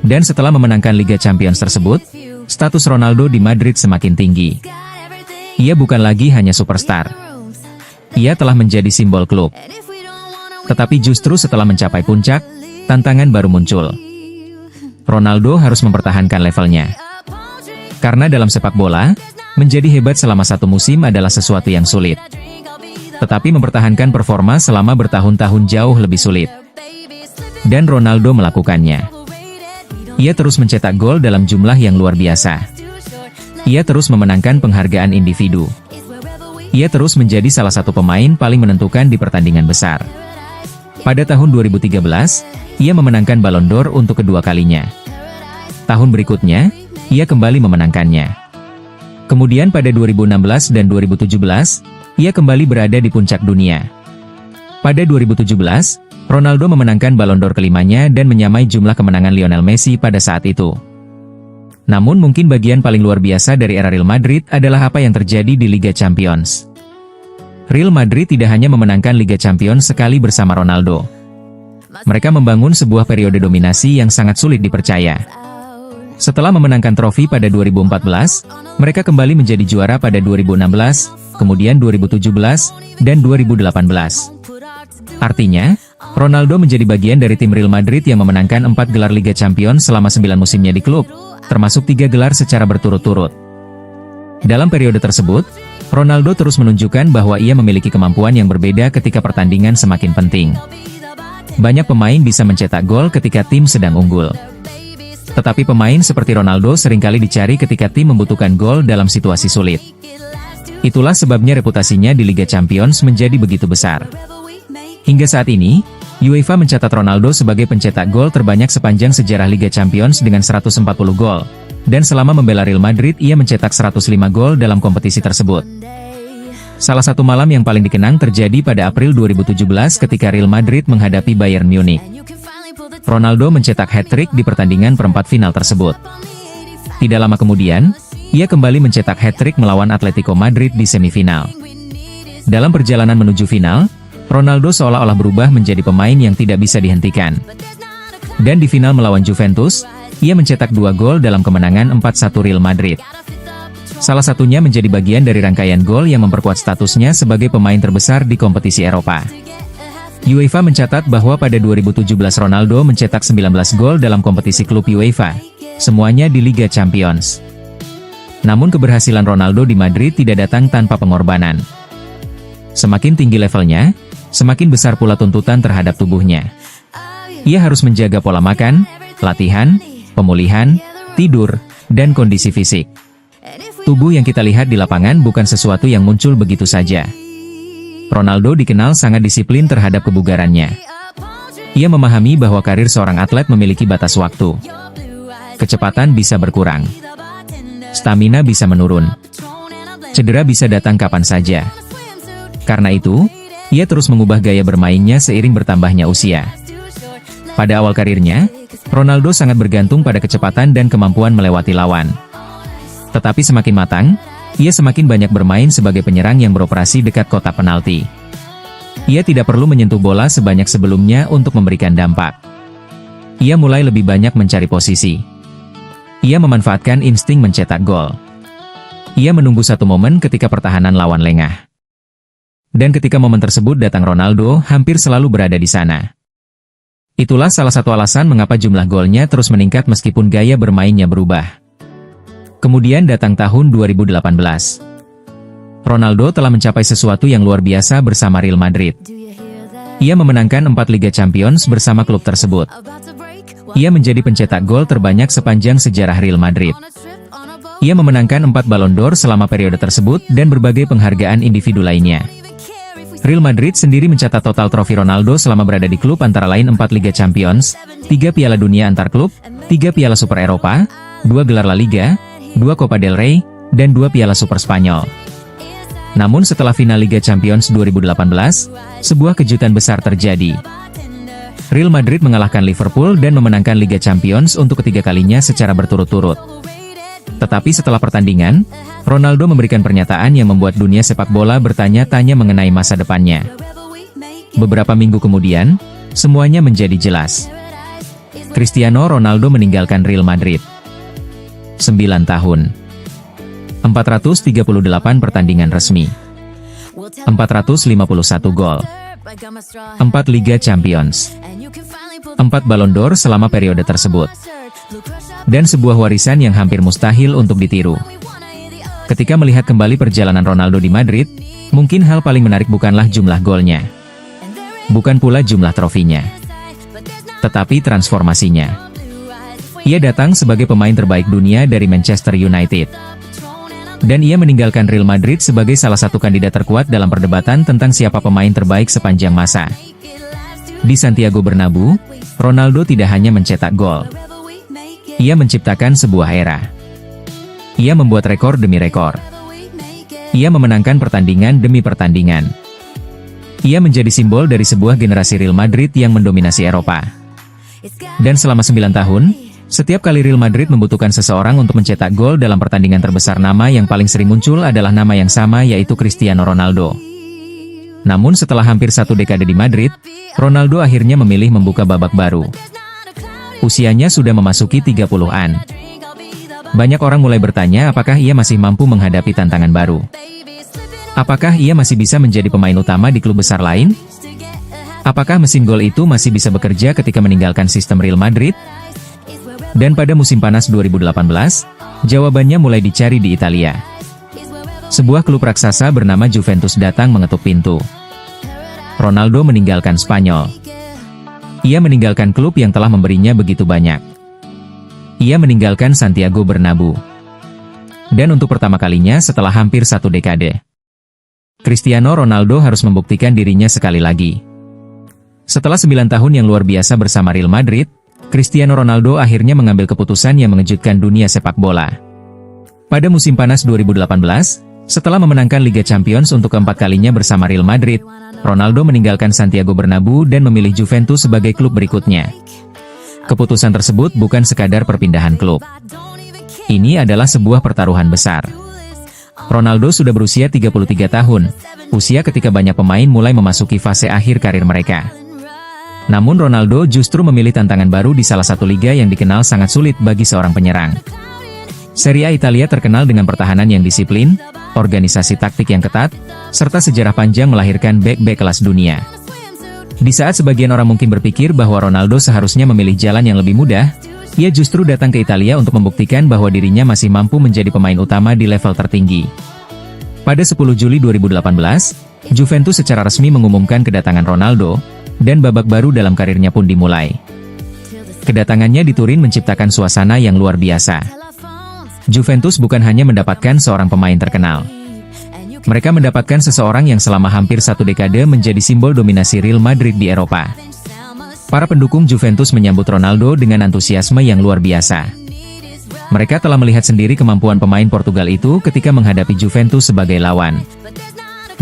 Dan setelah memenangkan Liga Champions tersebut, status Ronaldo di Madrid semakin tinggi. Ia bukan lagi hanya superstar. Ia telah menjadi simbol klub. Tetapi justru setelah mencapai puncak, tantangan baru muncul. Ronaldo harus mempertahankan levelnya. Karena dalam sepak bola, menjadi hebat selama satu musim adalah sesuatu yang sulit. Tetapi mempertahankan performa selama bertahun-tahun jauh lebih sulit. Dan Ronaldo melakukannya. Ia terus mencetak gol dalam jumlah yang luar biasa. Ia terus memenangkan penghargaan individu. Ia terus menjadi salah satu pemain paling menentukan di pertandingan besar. Pada tahun 2013, ia memenangkan Ballon d'Or untuk kedua kalinya. Tahun berikutnya, ia kembali memenangkannya. Kemudian pada 2016 dan 2017, ia kembali berada di puncak dunia. Pada 2017, Ronaldo memenangkan Ballon d'Or kelimanya dan menyamai jumlah kemenangan Lionel Messi pada saat itu. Namun mungkin bagian paling luar biasa dari era Real Madrid adalah apa yang terjadi di Liga Champions. Real Madrid tidak hanya memenangkan Liga Champions sekali bersama Ronaldo. Mereka membangun sebuah periode dominasi yang sangat sulit dipercaya. Setelah memenangkan trofi pada 2014, mereka kembali menjadi juara pada 2016, kemudian 2017, dan 2018. Artinya, Ronaldo menjadi bagian dari tim Real Madrid yang memenangkan 4 gelar Liga Champions selama 9 musimnya di klub, termasuk 3 gelar secara berturut-turut. Dalam periode tersebut, Ronaldo terus menunjukkan bahwa ia memiliki kemampuan yang berbeda ketika pertandingan semakin penting. Banyak pemain bisa mencetak gol ketika tim sedang unggul. Tetapi pemain seperti Ronaldo seringkali dicari ketika tim membutuhkan gol dalam situasi sulit. Itulah sebabnya reputasinya di Liga Champions menjadi begitu besar. Hingga saat ini, UEFA mencatat Ronaldo sebagai pencetak gol terbanyak sepanjang sejarah Liga Champions dengan 140 gol. Dan selama membela Real Madrid ia mencetak 105 gol dalam kompetisi tersebut. Salah satu malam yang paling dikenang terjadi pada April 2017 ketika Real Madrid menghadapi Bayern Munich. Ronaldo mencetak hat-trick di pertandingan perempat final tersebut. Tidak lama kemudian, ia kembali mencetak hat-trick melawan Atletico Madrid di semifinal. Dalam perjalanan menuju final, Ronaldo seolah-olah berubah menjadi pemain yang tidak bisa dihentikan. Dan di final melawan Juventus, ia mencetak 2 gol dalam kemenangan 4-1 Real Madrid. Salah satunya menjadi bagian dari rangkaian gol yang memperkuat statusnya sebagai pemain terbesar di kompetisi Eropa. UEFA mencatat bahwa pada 2017 Ronaldo mencetak 19 gol dalam kompetisi klub UEFA, semuanya di Liga Champions. Namun keberhasilan Ronaldo di Madrid tidak datang tanpa pengorbanan. Semakin tinggi levelnya, semakin besar pula tuntutan terhadap tubuhnya. Ia harus menjaga pola makan, latihan, pemulihan, tidur, dan kondisi fisik. Tubuh yang kita lihat di lapangan bukan sesuatu yang muncul begitu saja. Ronaldo dikenal sangat disiplin terhadap kebugarannya. Ia memahami bahwa karir seorang atlet memiliki batas waktu. Kecepatan bisa berkurang. Stamina bisa menurun. Cedera bisa datang kapan saja. Karena itu, ia terus mengubah gaya bermainnya seiring bertambahnya usia. Pada awal karirnya, Ronaldo sangat bergantung pada kecepatan dan kemampuan melewati lawan. Tetapi semakin matang, ia semakin banyak bermain sebagai penyerang yang beroperasi dekat kotak penalti. Ia tidak perlu menyentuh bola sebanyak sebelumnya untuk memberikan dampak. Ia mulai lebih banyak mencari posisi. Ia memanfaatkan insting mencetak gol. Ia menunggu satu momen ketika pertahanan lawan lengah. Dan ketika momen tersebut datang Ronaldo hampir selalu berada di sana. Itulah salah satu alasan mengapa jumlah golnya terus meningkat meskipun gaya bermainnya berubah. Kemudian datang tahun 2018. Ronaldo telah mencapai sesuatu yang luar biasa bersama Real Madrid. Ia memenangkan 4 Liga Champions bersama klub tersebut. Ia menjadi pencetak gol terbanyak sepanjang sejarah Real Madrid. Ia memenangkan 4 Ballon d'Or selama periode tersebut dan berbagai penghargaan individu lainnya. Real Madrid sendiri mencatat total trofi Ronaldo selama berada di klub antara lain 4 Liga Champions, 3 Piala Dunia antar klub, 3 Piala Super Eropa, 2 gelar La Liga, 2 Copa del Rey, dan 2 Piala Super Spanyol. Namun setelah final Liga Champions 2018, sebuah kejutan besar terjadi. Real Madrid mengalahkan Liverpool dan memenangkan Liga Champions untuk ketiga kalinya secara berturut-turut. Tetapi setelah pertandingan, Ronaldo memberikan pernyataan yang membuat dunia sepak bola bertanya-tanya mengenai masa depannya. Beberapa minggu kemudian, semuanya menjadi jelas. Cristiano Ronaldo meninggalkan Real Madrid. 9 tahun. 438 pertandingan resmi, 451 gol, 4 Liga Champions, 4 Ballon d'Or selama periode tersebut. Dan sebuah warisan yang hampir mustahil untuk ditiru. Ketika melihat kembali perjalanan Ronaldo di Madrid, mungkin hal paling menarik bukanlah jumlah golnya. Bukan pula jumlah trofinya. Tetapi transformasinya. Ia datang sebagai pemain terbaik dunia dari Manchester United. Dan ia meninggalkan Real Madrid sebagai salah satu kandidat terkuat dalam perdebatan tentang siapa pemain terbaik sepanjang masa. Di Santiago Bernabeu, Ronaldo tidak hanya mencetak gol. Ia menciptakan sebuah era. Ia membuat rekor demi rekor. Ia memenangkan pertandingan demi pertandingan. Ia menjadi simbol dari sebuah generasi Real Madrid yang mendominasi Eropa. Dan selama 9 tahun, setiap kali Real Madrid membutuhkan seseorang untuk mencetak gol dalam pertandingan terbesar, nama yang paling sering muncul adalah nama yang sama, yaitu Cristiano Ronaldo. Namun setelah hampir 1 dekade di Madrid, Ronaldo akhirnya memilih membuka babak baru. Usianya sudah memasuki 30-an. Banyak orang mulai bertanya apakah ia masih mampu menghadapi tantangan baru. Apakah ia masih bisa menjadi pemain utama di klub besar lain? Apakah mesin gol itu masih bisa bekerja ketika meninggalkan sistem Real Madrid? Dan pada musim panas 2018, jawabannya mulai dicari di Italia. Sebuah klub raksasa bernama Juventus datang mengetuk pintu. Ronaldo meninggalkan Spanyol. Ia meninggalkan klub yang telah memberinya begitu banyak. Ia meninggalkan Santiago Bernabeu. Dan untuk pertama kalinya setelah hampir 1 dekade, Cristiano Ronaldo harus membuktikan dirinya sekali lagi. Setelah 9 tahun yang luar biasa bersama Real Madrid, Cristiano Ronaldo akhirnya mengambil keputusan yang mengejutkan dunia sepak bola. Pada musim panas 2018, setelah memenangkan Liga Champions untuk keempat kalinya bersama Real Madrid, Ronaldo meninggalkan Santiago Bernabeu dan memilih Juventus sebagai klub berikutnya. Keputusan tersebut bukan sekadar perpindahan klub. Ini adalah sebuah pertaruhan besar. Ronaldo sudah berusia 33 tahun, usia ketika banyak pemain mulai memasuki fase akhir karir mereka. Namun Ronaldo justru memilih tantangan baru di salah satu liga yang dikenal sangat sulit bagi seorang penyerang. Serie A Italia terkenal dengan pertahanan yang disiplin, organisasi taktik yang ketat, serta sejarah panjang melahirkan bek-bek kelas dunia. Di saat sebagian orang mungkin berpikir bahwa Ronaldo seharusnya memilih jalan yang lebih mudah, ia justru datang ke Italia untuk membuktikan bahwa dirinya masih mampu menjadi pemain utama di level tertinggi. Pada 10 Juli 2018, Juventus secara resmi mengumumkan kedatangan Ronaldo, dan babak baru dalam karirnya pun dimulai. Kedatangannya di Turin menciptakan suasana yang luar biasa. Juventus bukan hanya mendapatkan seorang pemain terkenal. Mereka mendapatkan seseorang yang selama hampir 1 dekade menjadi simbol dominasi Real Madrid di Eropa. Para pendukung Juventus menyambut Ronaldo dengan antusiasme yang luar biasa. Mereka telah melihat sendiri kemampuan pemain Portugal itu ketika menghadapi Juventus sebagai lawan.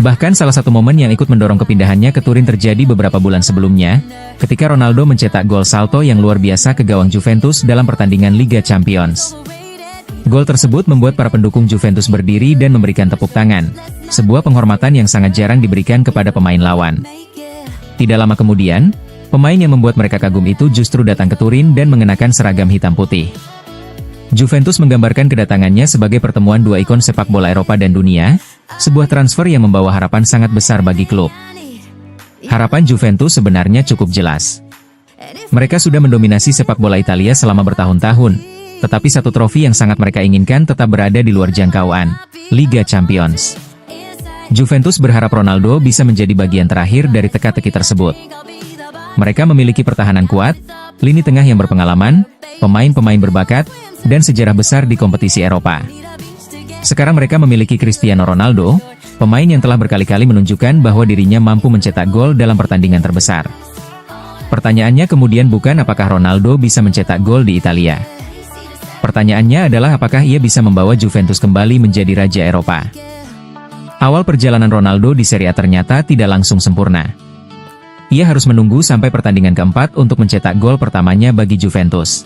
Bahkan salah satu momen yang ikut mendorong kepindahannya ke Turin terjadi beberapa bulan sebelumnya, ketika Ronaldo mencetak gol salto yang luar biasa ke gawang Juventus dalam pertandingan Liga Champions. Gol tersebut membuat para pendukung Juventus berdiri dan memberikan tepuk tangan, sebuah penghormatan yang sangat jarang diberikan kepada pemain lawan. Tidak lama kemudian, pemain yang membuat mereka kagum itu justru datang ke Turin dan mengenakan seragam hitam putih. Juventus menggambarkan kedatangannya sebagai pertemuan dua ikon sepak bola Eropa dan dunia, sebuah transfer yang membawa harapan sangat besar bagi klub. Harapan Juventus sebenarnya cukup jelas. Mereka sudah mendominasi sepak bola Italia selama bertahun-tahun, tetapi satu trofi yang sangat mereka inginkan tetap berada di luar jangkauan, Liga Champions. Juventus berharap Ronaldo bisa menjadi bagian terakhir dari teka-teki tersebut. Mereka memiliki pertahanan kuat, lini tengah yang berpengalaman, pemain-pemain berbakat, dan sejarah besar di kompetisi Eropa. Sekarang mereka memiliki Cristiano Ronaldo, pemain yang telah berkali-kali menunjukkan bahwa dirinya mampu mencetak gol dalam pertandingan terbesar. Pertanyaannya kemudian bukan apakah Ronaldo bisa mencetak gol di Italia. Pertanyaannya adalah apakah ia bisa membawa Juventus kembali menjadi raja Eropa. Awal perjalanan Ronaldo di Serie A ternyata tidak langsung sempurna. Ia harus menunggu sampai pertandingan keempat untuk mencetak gol pertamanya bagi Juventus.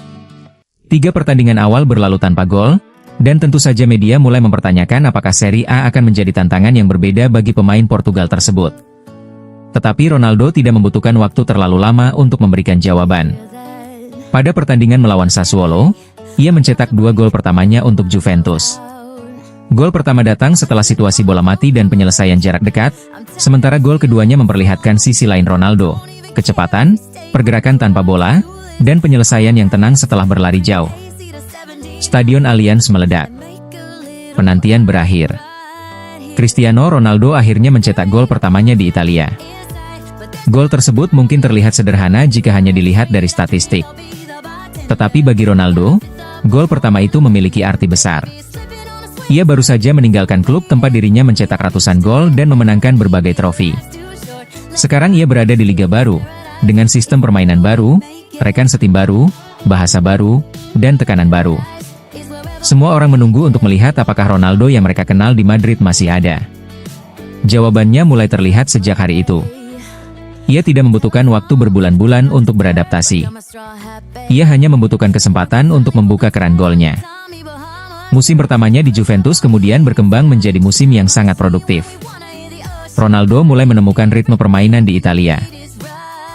3 pertandingan awal berlalu tanpa gol, dan tentu saja media mulai mempertanyakan apakah Serie A akan menjadi tantangan yang berbeda bagi pemain Portugal tersebut. Tetapi Ronaldo tidak membutuhkan waktu terlalu lama untuk memberikan jawaban. Pada pertandingan melawan Sassuolo, ia mencetak 2 gol pertamanya untuk Juventus. Gol pertama datang setelah situasi bola mati dan penyelesaian jarak dekat, sementara gol keduanya memperlihatkan sisi lain Ronaldo, kecepatan, pergerakan tanpa bola, dan penyelesaian yang tenang setelah berlari jauh. Stadion Allianz meledak. Penantian berakhir. Cristiano Ronaldo akhirnya mencetak gol pertamanya di Italia. Gol tersebut mungkin terlihat sederhana jika hanya dilihat dari statistik. Tetapi bagi Ronaldo, gol pertama itu memiliki arti besar. Ia baru saja meninggalkan klub tempat dirinya mencetak ratusan gol dan memenangkan berbagai trofi. Sekarang ia berada di liga baru, dengan sistem permainan baru, rekan setim baru, bahasa baru, dan tekanan baru. Semua orang menunggu untuk melihat apakah Ronaldo yang mereka kenal di Madrid masih ada. Jawabannya mulai terlihat sejak hari itu. Ia tidak membutuhkan waktu berbulan-bulan untuk beradaptasi. Ia hanya membutuhkan kesempatan untuk membuka keran golnya. Musim pertamanya di Juventus kemudian berkembang menjadi musim yang sangat produktif. Ronaldo mulai menemukan ritme permainan di Italia.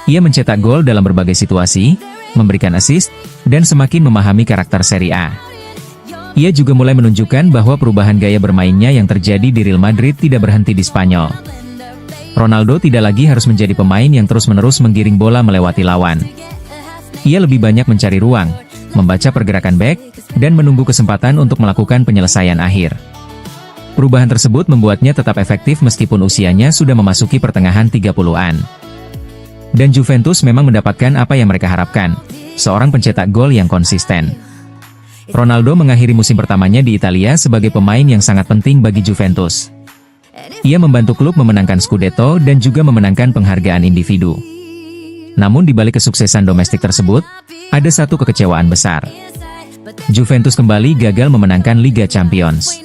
Ia mencetak gol dalam berbagai situasi, memberikan assist, dan semakin memahami karakter Serie A. Ia juga mulai menunjukkan bahwa perubahan gaya bermainnya yang terjadi di Real Madrid tidak berhenti di Spanyol. Ronaldo tidak lagi harus menjadi pemain yang terus-menerus menggiring bola melewati lawan. Ia lebih banyak mencari ruang, membaca pergerakan bek, dan menunggu kesempatan untuk melakukan penyelesaian akhir. Perubahan tersebut membuatnya tetap efektif meskipun usianya sudah memasuki pertengahan 30-an. Dan Juventus memang mendapatkan apa yang mereka harapkan, seorang pencetak gol yang konsisten. Ronaldo mengakhiri musim pertamanya di Italia sebagai pemain yang sangat penting bagi Juventus. Ia membantu klub memenangkan Scudetto dan juga memenangkan penghargaan individu. Namun di balik kesuksesan domestik tersebut, ada satu kekecewaan besar. Juventus kembali gagal memenangkan Liga Champions.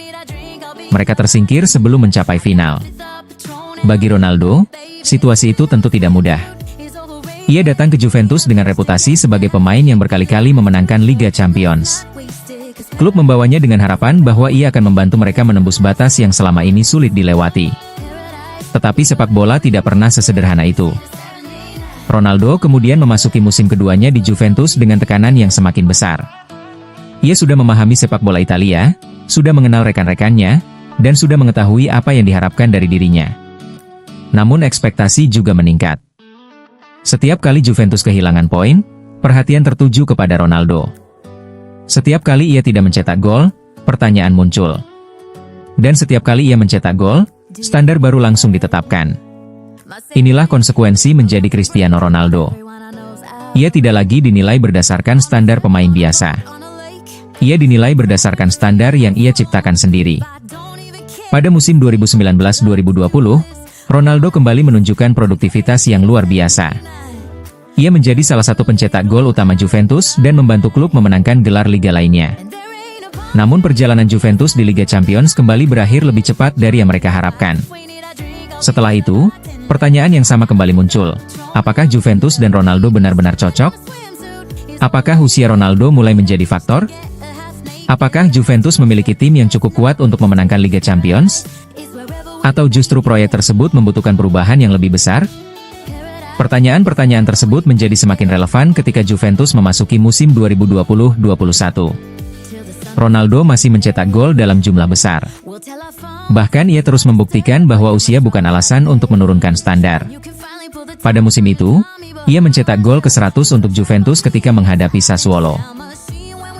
Mereka tersingkir sebelum mencapai final. Bagi Ronaldo, situasi itu tentu tidak mudah. Ia datang ke Juventus dengan reputasi sebagai pemain yang berkali-kali memenangkan Liga Champions. Klub membawanya dengan harapan bahwa ia akan membantu mereka menembus batas yang selama ini sulit dilewati. Tetapi sepak bola tidak pernah sesederhana itu. Ronaldo kemudian memasuki musim keduanya di Juventus dengan tekanan yang semakin besar. Ia sudah memahami sepak bola Italia, sudah mengenal rekan-rekannya, dan sudah mengetahui apa yang diharapkan dari dirinya. Namun ekspektasi juga meningkat. Setiap kali Juventus kehilangan poin, perhatian tertuju kepada Ronaldo. Setiap kali ia tidak mencetak gol, pertanyaan muncul. Dan setiap kali ia mencetak gol, standar baru langsung ditetapkan. Inilah konsekuensi menjadi Cristiano Ronaldo. Ia tidak lagi dinilai berdasarkan standar pemain biasa. Ia dinilai berdasarkan standar yang ia ciptakan sendiri. Pada musim 2019-2020, Ronaldo kembali menunjukkan produktivitas yang luar biasa. Ia menjadi salah satu pencetak gol utama Juventus dan membantu klub memenangkan gelar liga lainnya. Namun perjalanan Juventus di Liga Champions kembali berakhir lebih cepat dari yang mereka harapkan. Setelah itu, pertanyaan yang sama kembali muncul. Apakah Juventus dan Ronaldo benar-benar cocok? Apakah usia Ronaldo mulai menjadi faktor? Apakah Juventus memiliki tim yang cukup kuat untuk memenangkan Liga Champions? Atau justru proyek tersebut membutuhkan perubahan yang lebih besar? Pertanyaan-pertanyaan tersebut menjadi semakin relevan ketika Juventus memasuki musim 2020-21. Ronaldo masih mencetak gol dalam jumlah besar. Bahkan ia terus membuktikan bahwa usia bukan alasan untuk menurunkan standar. Pada musim itu, ia mencetak gol ke-100 untuk Juventus ketika menghadapi Sassuolo.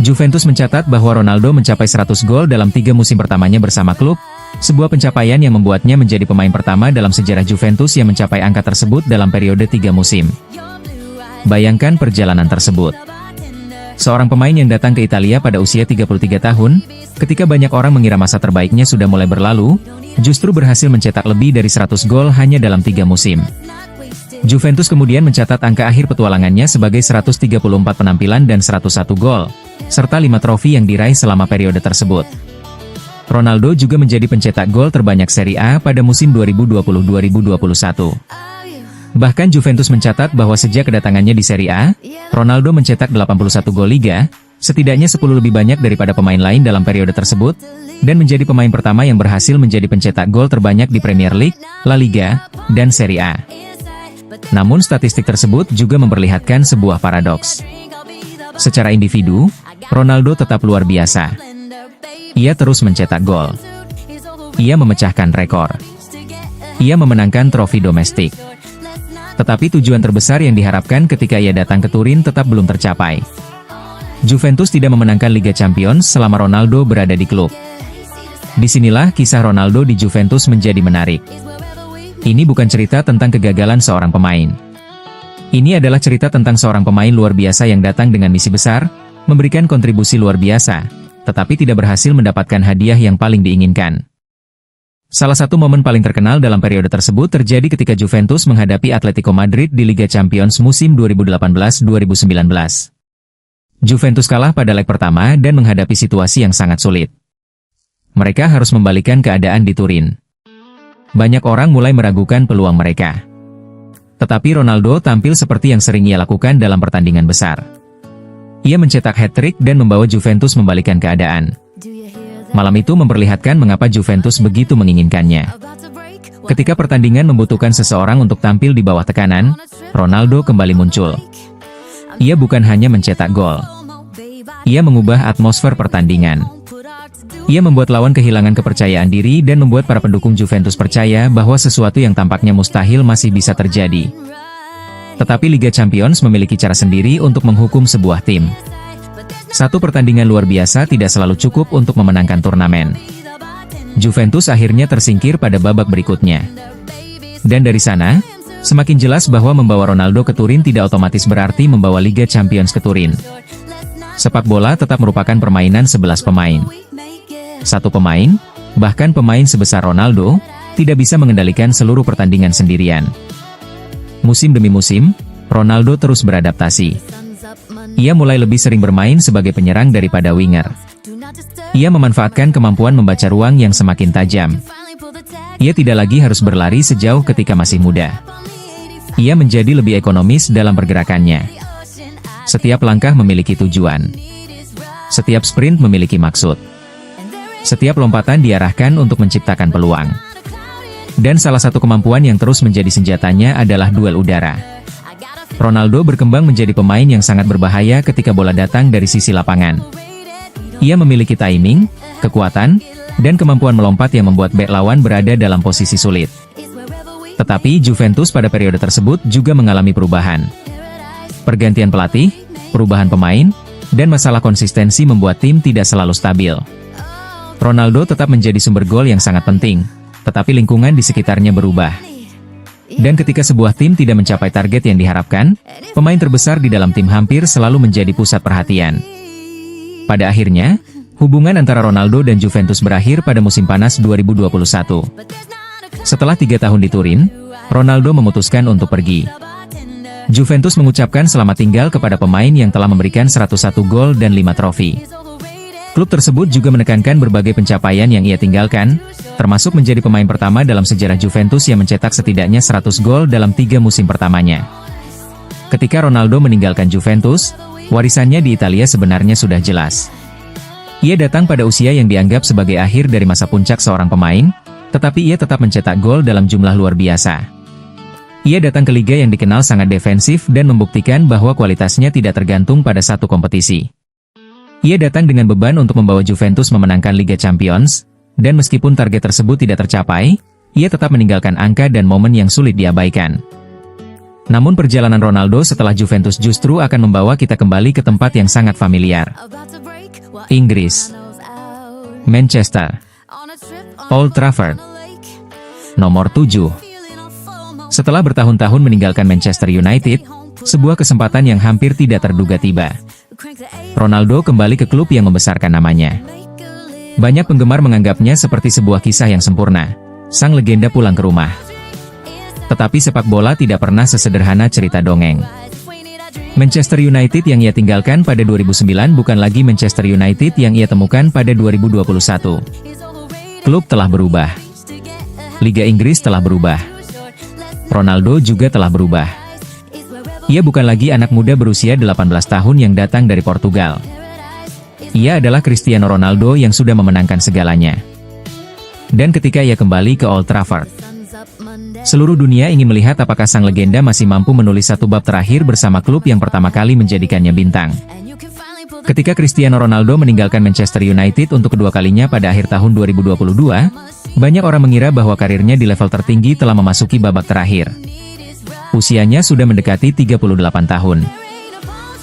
Juventus mencatat bahwa Ronaldo mencapai 100 gol dalam 3 musim pertamanya bersama klub, sebuah pencapaian yang membuatnya menjadi pemain pertama dalam sejarah Juventus yang mencapai angka tersebut dalam periode 3 musim. Bayangkan perjalanan tersebut. Seorang pemain yang datang ke Italia pada usia 33 tahun, ketika banyak orang mengira masa terbaiknya sudah mulai berlalu, justru berhasil mencetak lebih dari 100 gol hanya dalam 3 musim. Juventus kemudian mencatat angka akhir petualangannya sebagai 134 penampilan dan 101 gol, serta 5 trofi yang diraih selama periode tersebut. Ronaldo juga menjadi pencetak gol terbanyak Serie A pada musim 2020-2021. Bahkan Juventus mencatat bahwa sejak kedatangannya di Serie A, Ronaldo mencetak 81 gol Liga, setidaknya 10 lebih banyak daripada pemain lain dalam periode tersebut, dan menjadi pemain pertama yang berhasil menjadi pencetak gol terbanyak di Premier League, La Liga, dan Serie A. Namun statistik tersebut juga memperlihatkan sebuah paradoks. Secara individu, Ronaldo tetap luar biasa. Ia terus mencetak gol. Ia memecahkan rekor. Ia memenangkan trofi domestik. Tetapi tujuan terbesar yang diharapkan ketika ia datang ke Turin tetap belum tercapai. Juventus tidak memenangkan Liga Champions selama Ronaldo berada di klub. Disinilah kisah Ronaldo di Juventus menjadi menarik. Ini bukan cerita tentang kegagalan seorang pemain. Ini adalah cerita tentang seorang pemain luar biasa yang datang dengan misi besar, memberikan kontribusi luar biasa, tetapi tidak berhasil mendapatkan hadiah yang paling diinginkan. Salah satu momen paling terkenal dalam periode tersebut terjadi ketika Juventus menghadapi Atletico Madrid di Liga Champions musim 2018-2019. Juventus kalah pada leg pertama dan menghadapi situasi yang sangat sulit. Mereka harus membalikan keadaan di Turin. Banyak orang mulai meragukan peluang mereka. Tetapi Ronaldo tampil seperti yang sering ia lakukan dalam pertandingan besar. Ia mencetak hat-trick dan membawa Juventus membalikan keadaan. Malam itu memperlihatkan mengapa Juventus begitu menginginkannya. Ketika pertandingan membutuhkan seseorang untuk tampil di bawah tekanan, Ronaldo kembali muncul. Ia bukan hanya mencetak gol. Ia mengubah atmosfer pertandingan. Ia membuat lawan kehilangan kepercayaan diri dan membuat para pendukung Juventus percaya bahwa sesuatu yang tampaknya mustahil masih bisa terjadi. Tetapi Liga Champions memiliki cara sendiri untuk menghukum sebuah tim. Satu pertandingan luar biasa tidak selalu cukup untuk memenangkan turnamen. Juventus akhirnya tersingkir pada babak berikutnya. Dan dari sana, semakin jelas bahwa membawa Ronaldo ke Turin tidak otomatis berarti membawa Liga Champions ke Turin. Sepak bola tetap merupakan permainan 11 pemain. Satu pemain, bahkan pemain sebesar Ronaldo, tidak bisa mengendalikan seluruh pertandingan sendirian. Musim demi musim, Ronaldo terus beradaptasi. Ia mulai lebih sering bermain sebagai penyerang daripada winger. Ia memanfaatkan kemampuan membaca ruang yang semakin tajam. Ia tidak lagi harus berlari sejauh ketika masih muda. Ia menjadi lebih ekonomis dalam pergerakannya. Setiap langkah memiliki tujuan. Setiap sprint memiliki maksud. Setiap lompatan diarahkan untuk menciptakan peluang. Dan salah satu kemampuan yang terus menjadi senjatanya adalah duel udara. Ronaldo berkembang menjadi pemain yang sangat berbahaya ketika bola datang dari sisi lapangan. Ia memiliki timing, kekuatan, dan kemampuan melompat yang membuat bek lawan berada dalam posisi sulit. Tetapi Juventus pada periode tersebut juga mengalami perubahan. Pergantian pelatih, perubahan pemain, dan masalah konsistensi membuat tim tidak selalu stabil. Ronaldo tetap menjadi sumber gol yang sangat penting, tetapi lingkungan di sekitarnya berubah. Dan ketika sebuah tim tidak mencapai target yang diharapkan, pemain terbesar di dalam tim hampir selalu menjadi pusat perhatian. Pada akhirnya, hubungan antara Ronaldo dan Juventus berakhir pada musim panas 2021. Setelah 3 tahun di Turin, Ronaldo memutuskan untuk pergi. Juventus mengucapkan selamat tinggal kepada pemain yang telah memberikan 101 gol dan 5 trofi. Klub tersebut juga menekankan berbagai pencapaian yang ia tinggalkan, termasuk menjadi pemain pertama dalam sejarah Juventus yang mencetak setidaknya 100 gol dalam 3 musim pertamanya. Ketika Ronaldo meninggalkan Juventus, warisannya di Italia sebenarnya sudah jelas. Ia datang pada usia yang dianggap sebagai akhir dari masa puncak seorang pemain, tetapi ia tetap mencetak gol dalam jumlah luar biasa. Ia datang ke liga yang dikenal sangat defensif dan membuktikan bahwa kualitasnya tidak tergantung pada satu kompetisi. Ia datang dengan beban untuk membawa Juventus memenangkan Liga Champions, dan meskipun target tersebut tidak tercapai, ia tetap meninggalkan angka dan momen yang sulit diabaikan. Namun perjalanan Ronaldo setelah Juventus justru akan membawa kita kembali ke tempat yang sangat familiar. Inggris. Manchester. Old Trafford. Nomor 7. Setelah bertahun-tahun meninggalkan Manchester United, sebuah kesempatan yang hampir tidak terduga tiba. Ronaldo kembali ke klub yang membesarkan namanya. Banyak penggemar menganggapnya seperti sebuah kisah yang sempurna. Sang legenda pulang ke rumah. Tetapi sepak bola tidak pernah sesederhana cerita dongeng. Manchester United yang ia tinggalkan pada 2009 bukan lagi Manchester United yang ia temukan pada 2021. Klub telah berubah. Liga Inggris telah berubah. Ronaldo juga telah berubah. Ia bukan lagi anak muda berusia 18 tahun yang datang dari Portugal. Ia adalah Cristiano Ronaldo yang sudah memenangkan segalanya. Dan ketika ia kembali ke Old Trafford, seluruh dunia ingin melihat apakah sang legenda masih mampu menulis satu bab terakhir bersama klub yang pertama kali menjadikannya bintang. Ketika Cristiano Ronaldo meninggalkan Manchester United untuk kedua kalinya pada akhir tahun 2022, Banyak orang mengira bahwa karirnya di level tertinggi telah memasuki babak terakhir. Usianya sudah mendekati 38 tahun.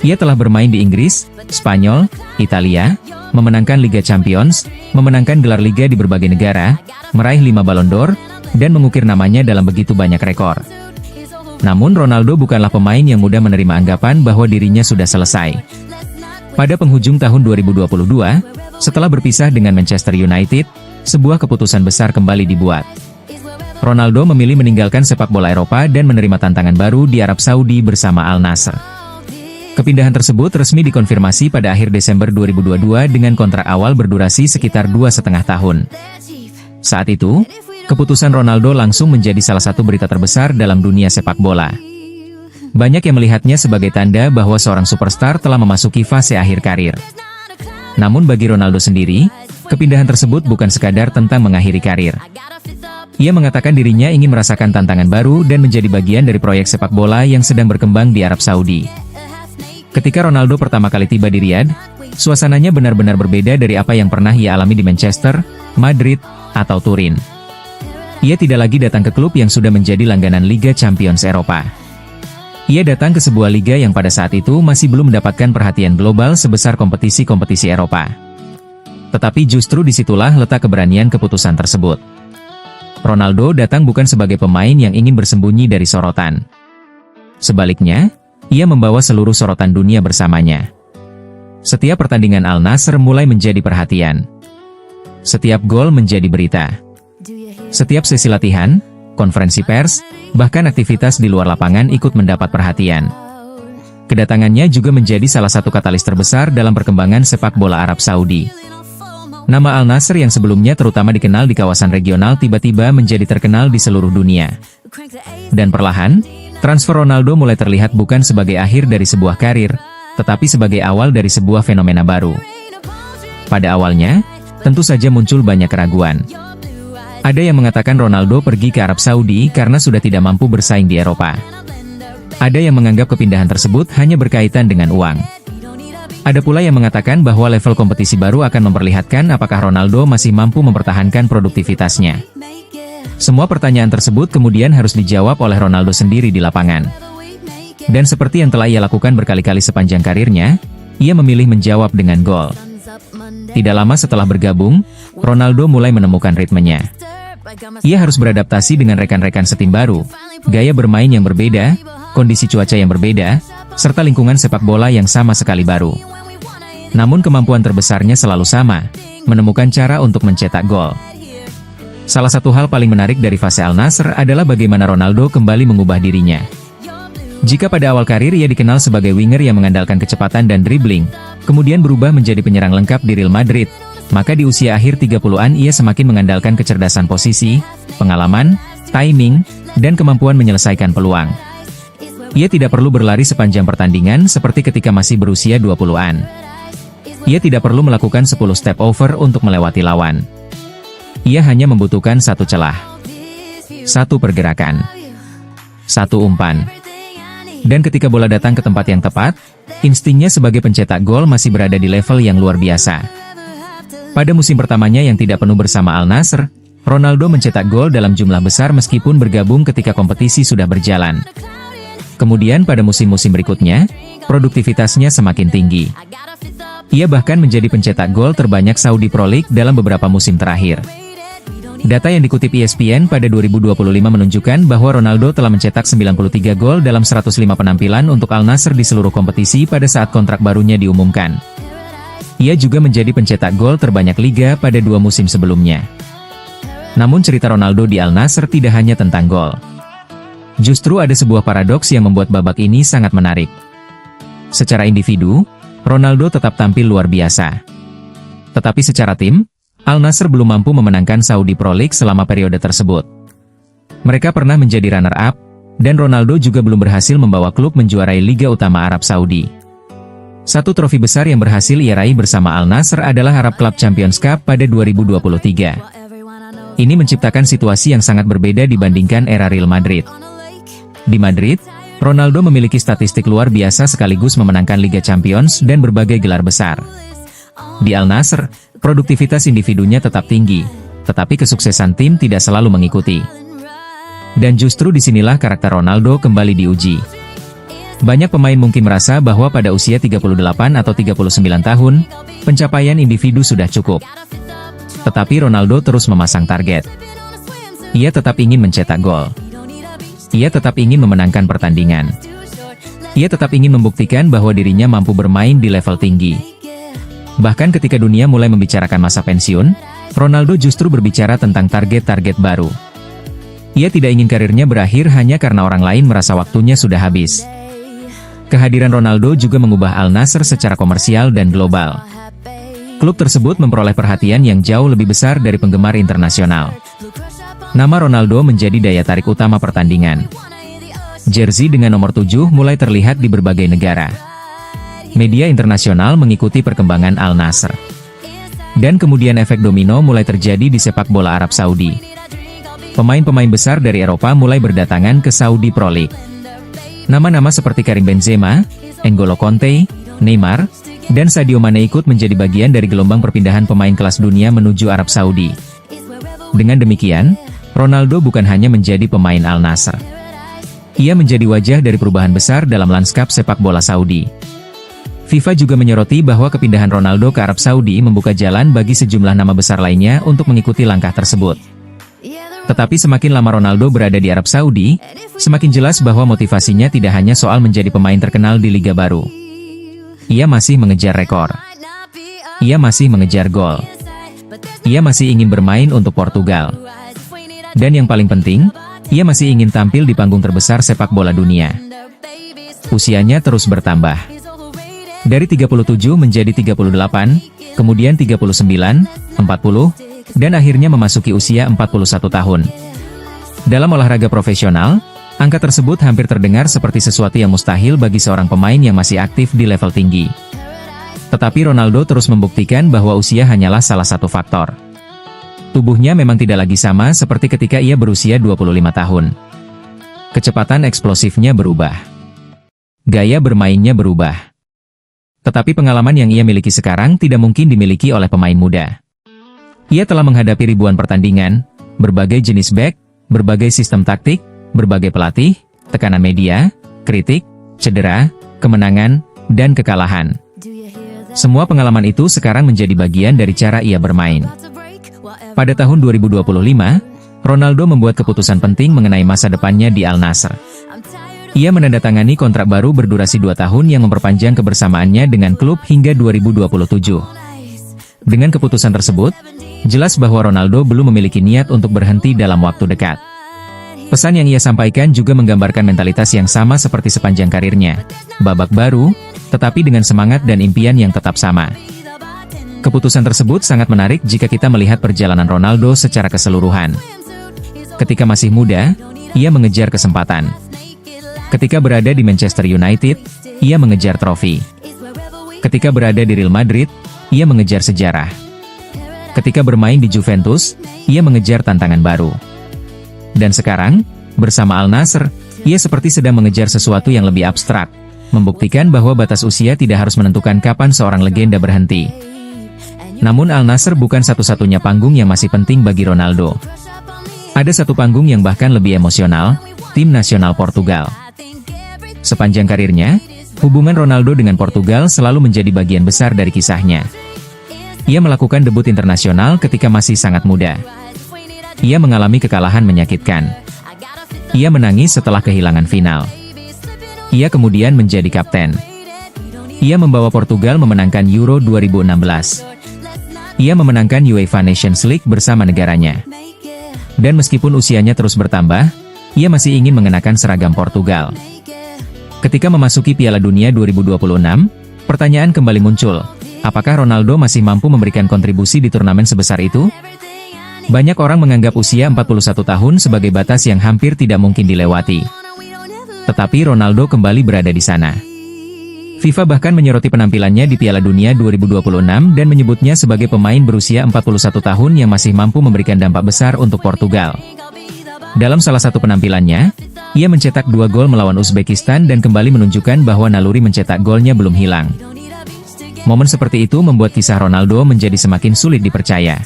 Ia telah bermain di Inggris, Spanyol, Italia, memenangkan Liga Champions, memenangkan gelar liga di berbagai negara, meraih 5 Ballon d'Or, dan mengukir namanya dalam begitu banyak rekor. Namun Ronaldo bukanlah pemain yang mudah menerima anggapan bahwa dirinya sudah selesai. Pada penghujung tahun 2022, setelah berpisah dengan Manchester United, sebuah keputusan besar kembali dibuat. Ronaldo memilih meninggalkan sepak bola Eropa dan menerima tantangan baru di Arab Saudi bersama Al Nassr. Kepindahan tersebut resmi dikonfirmasi pada akhir Desember 2022 dengan kontrak awal berdurasi sekitar 2,5 tahun. Saat itu, keputusan Ronaldo langsung menjadi salah satu berita terbesar dalam dunia sepak bola. Banyak yang melihatnya sebagai tanda bahwa seorang superstar telah memasuki fase akhir karir. Namun bagi Ronaldo sendiri, kepindahan tersebut bukan sekadar tentang mengakhiri karir. Ia mengatakan dirinya ingin merasakan tantangan baru dan menjadi bagian dari proyek sepak bola yang sedang berkembang di Arab Saudi. Ketika Ronaldo pertama kali tiba di Riyadh, suasananya benar-benar berbeda dari apa yang pernah ia alami di Manchester, Madrid, atau Turin. Ia tidak lagi datang ke klub yang sudah menjadi langganan Liga Champions Eropa. Ia datang ke sebuah liga yang pada saat itu masih belum mendapatkan perhatian global sebesar kompetisi-kompetisi Eropa. Tetapi justru disitulah letak keberanian keputusan tersebut. Ronaldo datang bukan sebagai pemain yang ingin bersembunyi dari sorotan. Sebaliknya, ia membawa seluruh sorotan dunia bersamanya. Setiap pertandingan Al Nassr mulai menjadi perhatian. Setiap gol menjadi berita. Setiap sesi latihan, konferensi pers, bahkan aktivitas di luar lapangan ikut mendapat perhatian. Kedatangannya juga menjadi salah satu katalis terbesar dalam perkembangan sepak bola Arab Saudi. Nama Al Nassr yang sebelumnya terutama dikenal di kawasan regional tiba-tiba menjadi terkenal di seluruh dunia. Dan perlahan, transfer Ronaldo mulai terlihat bukan sebagai akhir dari sebuah karir, tetapi sebagai awal dari sebuah fenomena baru. Pada awalnya, tentu saja muncul banyak keraguan. Ada yang mengatakan Ronaldo pergi ke Arab Saudi karena sudah tidak mampu bersaing di Eropa. Ada yang menganggap kepindahan tersebut hanya berkaitan dengan uang. Ada pula yang mengatakan bahwa level kompetisi baru akan memperlihatkan apakah Ronaldo masih mampu mempertahankan produktivitasnya. Semua pertanyaan tersebut kemudian harus dijawab oleh Ronaldo sendiri di lapangan. Dan seperti yang telah ia lakukan berkali-kali sepanjang karirnya, ia memilih menjawab dengan gol. Tidak lama setelah bergabung, Ronaldo mulai menemukan ritmenya. Ia harus beradaptasi dengan rekan-rekan setim baru, gaya bermain yang berbeda, kondisi cuaca yang berbeda, serta lingkungan sepak bola yang sama sekali baru. Namun kemampuan terbesarnya selalu sama, menemukan cara untuk mencetak gol. Salah satu hal paling menarik dari fase Al Nassr adalah bagaimana Ronaldo kembali mengubah dirinya. Jika pada awal karir ia dikenal sebagai winger yang mengandalkan kecepatan dan dribbling, kemudian berubah menjadi penyerang lengkap di Real Madrid, maka di usia akhir 30-an ia semakin mengandalkan kecerdasan posisi, pengalaman, timing, dan kemampuan menyelesaikan peluang. Ia tidak perlu berlari sepanjang pertandingan seperti ketika masih berusia 20-an. Ia tidak perlu melakukan 10 step over untuk melewati lawan. Ia hanya membutuhkan satu celah, satu pergerakan, satu umpan. Dan ketika bola datang ke tempat yang tepat, instingnya sebagai pencetak gol masih berada di level yang luar biasa. Pada musim pertamanya yang tidak penuh bersama Al Nassr, Ronaldo mencetak gol dalam jumlah besar meskipun bergabung ketika kompetisi sudah berjalan. Kemudian pada musim-musim berikutnya, produktivitasnya semakin tinggi. Ia bahkan menjadi pencetak gol terbanyak Saudi Pro League dalam beberapa musim terakhir. Data yang dikutip ESPN pada 2025 menunjukkan bahwa Ronaldo telah mencetak 93 gol dalam 105 penampilan untuk Al Nassr di seluruh kompetisi pada saat kontrak barunya diumumkan. Ia juga menjadi pencetak gol terbanyak liga pada 2 musim sebelumnya. Namun cerita Ronaldo di Al Nassr tidak hanya tentang gol. Justru ada sebuah paradoks yang membuat babak ini sangat menarik. Secara individu, Ronaldo tetap tampil luar biasa. Tetapi secara tim, Al Nassr belum mampu memenangkan Saudi Pro League selama periode tersebut. Mereka pernah menjadi runner-up, dan Ronaldo juga belum berhasil membawa klub menjuarai Liga Utama Arab Saudi. Satu trofi besar yang berhasil ia raih bersama Al Nassr adalah Arab Club Champions Cup pada 2023. Ini menciptakan situasi yang sangat berbeda dibandingkan era Real Madrid. Di Madrid, Ronaldo memiliki statistik luar biasa sekaligus memenangkan Liga Champions dan berbagai gelar besar. Di Al Nassr, produktivitas individunya tetap tinggi, namun keputusan untuk menjadi pemain utama adalah hal yang sangat penting. Ronaldo memiliki kemampuan yang sangat tinggi, tetapi kesuksesan tim tidak selalu mengikuti. Dan justru disinilah karakter Ronaldo kembali diuji. Banyak pemain mungkin merasa bahwa pada usia 38 atau 39 tahun, pencapaian individu sudah cukup. Tetapi Ronaldo terus memasang target. Ia tetap ingin mencetak gol. Ia tetap ingin memenangkan pertandingan. Ia tetap ingin membuktikan bahwa dirinya mampu bermain di level tinggi. Bahkan ketika dunia mulai membicarakan masa pensiun, Ronaldo justru berbicara tentang target-target baru. Ia tidak ingin karirnya berakhir hanya karena orang lain merasa waktunya sudah habis. Kehadiran Ronaldo juga mengubah Al Nassr secara komersial dan global. Klub tersebut memperoleh perhatian yang jauh lebih besar dari penggemar internasional. Nama Ronaldo menjadi daya tarik utama pertandingan. Jersey dengan nomor 7 mulai terlihat di berbagai negara. Media internasional mengikuti perkembangan Al Nassr. Dan kemudian efek domino mulai terjadi di sepak bola Arab Saudi. Pemain-pemain besar dari Eropa mulai berdatangan ke Saudi Pro League. Nama-nama seperti Karim Benzema, N'Golo Conte, Neymar, dan Sadio Mane ikut menjadi bagian dari gelombang perpindahan pemain kelas dunia menuju Arab Saudi. Dengan demikian, Ronaldo bukan hanya menjadi pemain Al Nassr. Ia menjadi wajah dari perubahan besar dalam lanskap sepak bola Saudi. FIFA juga menyoroti bahwa kepindahan Ronaldo ke Arab Saudi membuka jalan bagi sejumlah nama besar lainnya untuk mengikuti langkah tersebut. Tetapi semakin lama Ronaldo berada di Arab Saudi, semakin jelas bahwa motivasinya tidak hanya soal menjadi pemain terkenal di liga baru. Ia masih mengejar rekor. Ia masih mengejar gol. Ia masih ingin bermain untuk Portugal. Dan yang paling penting, ia masih ingin tampil di panggung terbesar sepak bola dunia. Usianya terus bertambah. Dari 37 menjadi 38, kemudian 39, 40, dan akhirnya memasuki usia 41 tahun. Dalam olahraga profesional, angka tersebut hampir terdengar seperti sesuatu yang mustahil bagi seorang pemain yang masih aktif di level tinggi. Tetapi Ronaldo terus membuktikan bahwa usia hanyalah salah satu faktor. Tubuhnya memang tidak lagi sama seperti ketika ia berusia 25 tahun. Kecepatan eksplosifnya berubah. Gaya bermainnya berubah. Tetapi pengalaman yang ia miliki sekarang tidak mungkin dimiliki oleh pemain muda. Ia telah menghadapi ribuan pertandingan, berbagai jenis bek, berbagai sistem taktik, berbagai pelatih, tekanan media, kritik, cedera, kemenangan, dan kekalahan. Semua pengalaman itu sekarang menjadi bagian dari cara ia bermain. Pada tahun 2025, Ronaldo membuat keputusan penting mengenai masa depannya di Al Nassr. Ia menandatangani kontrak baru berdurasi 2 tahun yang memperpanjang kebersamaannya dengan klub hingga 2027. Dengan keputusan tersebut, jelas bahwa Ronaldo belum memiliki niat untuk berhenti dalam waktu dekat. Pesan yang ia sampaikan juga menggambarkan mentalitas yang sama seperti sepanjang karirnya. Babak baru, tetapi dengan semangat dan impian yang tetap sama. Keputusan tersebut sangat menarik jika kita melihat perjalanan Ronaldo secara keseluruhan. Ketika masih muda, ia mengejar kesempatan. Ketika berada di Manchester United, ia mengejar trofi. Ketika berada di Real Madrid, ia mengejar sejarah. Ketika bermain di Juventus, ia mengejar tantangan baru. Dan sekarang, bersama Al Nassr, ia seperti sedang mengejar sesuatu yang lebih abstrak, membuktikan bahwa batas usia tidak harus menentukan kapan seorang legenda berhenti. Namun Al Nassr bukan satu-satunya panggung yang masih penting bagi Ronaldo. Ada satu panggung yang bahkan lebih emosional, tim nasional Portugal. Sepanjang karirnya, hubungan Ronaldo dengan Portugal selalu menjadi bagian besar dari kisahnya. Ia melakukan debut internasional ketika masih sangat muda. Ia mengalami kekalahan menyakitkan. Ia menangis setelah kehilangan final. Ia kemudian menjadi kapten. Ia membawa Portugal memenangkan Euro 2016. Ia memenangkan UEFA Nations League bersama negaranya. Dan meskipun usianya terus bertambah, ia masih ingin mengenakan seragam Portugal. Ketika memasuki Piala Dunia 2026, pertanyaan kembali muncul. Apakah Ronaldo masih mampu memberikan kontribusi di turnamen sebesar itu? Banyak orang menganggap usia 41 tahun sebagai batas yang hampir tidak mungkin dilewati. Tetapi Ronaldo kembali berada di sana. FIFA bahkan menyoroti penampilannya di Piala Dunia 2026 dan menyebutnya sebagai pemain berusia 41 tahun yang masih mampu memberikan dampak besar untuk Portugal. Dalam salah satu penampilannya, ia mencetak 2 gol melawan Uzbekistan dan kembali menunjukkan bahwa naluri mencetak golnya belum hilang. Momen seperti itu membuat kisah Ronaldo menjadi semakin sulit dipercaya.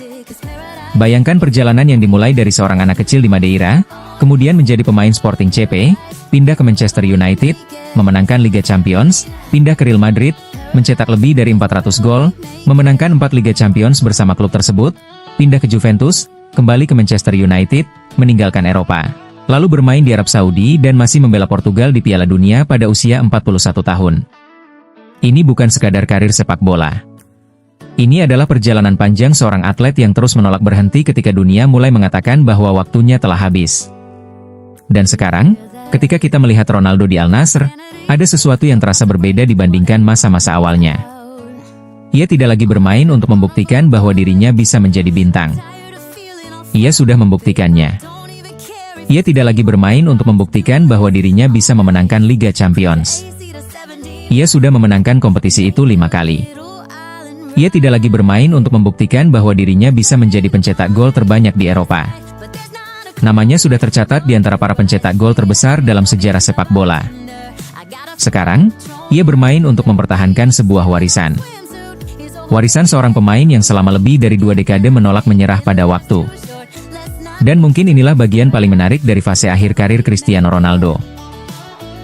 Bayangkan perjalanan yang dimulai dari seorang anak kecil di Madeira, kemudian menjadi pemain Sporting CP, pindah ke Manchester United, memenangkan Liga Champions, pindah ke Real Madrid, mencetak lebih dari 400 gol, memenangkan 4 Liga Champions bersama klub tersebut, pindah ke Juventus, kembali ke Manchester United, meninggalkan Eropa. Lalu bermain di Arab Saudi dan masih membela Portugal di Piala Dunia pada usia 41 tahun. Ini bukan sekadar karir sepak bola. Ini adalah perjalanan panjang seorang atlet yang terus menolak berhenti ketika dunia mulai mengatakan bahwa waktunya telah habis. Dan sekarang, ketika kita melihat Ronaldo di Al Nassr, ada sesuatu yang terasa berbeda dibandingkan masa-masa awalnya. Ia tidak lagi bermain untuk membuktikan bahwa dirinya bisa menjadi bintang. Ia sudah membuktikannya. Ia tidak lagi bermain untuk membuktikan bahwa dirinya bisa memenangkan Liga Champions. Ia sudah memenangkan kompetisi itu 5 kali. Ia tidak lagi bermain untuk membuktikan bahwa dirinya bisa menjadi pencetak gol terbanyak di Eropa. Namanya sudah tercatat di antara para pencetak gol terbesar dalam sejarah sepak bola. Sekarang, ia bermain untuk mempertahankan sebuah warisan. Warisan seorang pemain yang selama lebih dari 2 dekade menolak menyerah pada waktu. Dan mungkin inilah bagian paling menarik dari fase akhir karir Cristiano Ronaldo.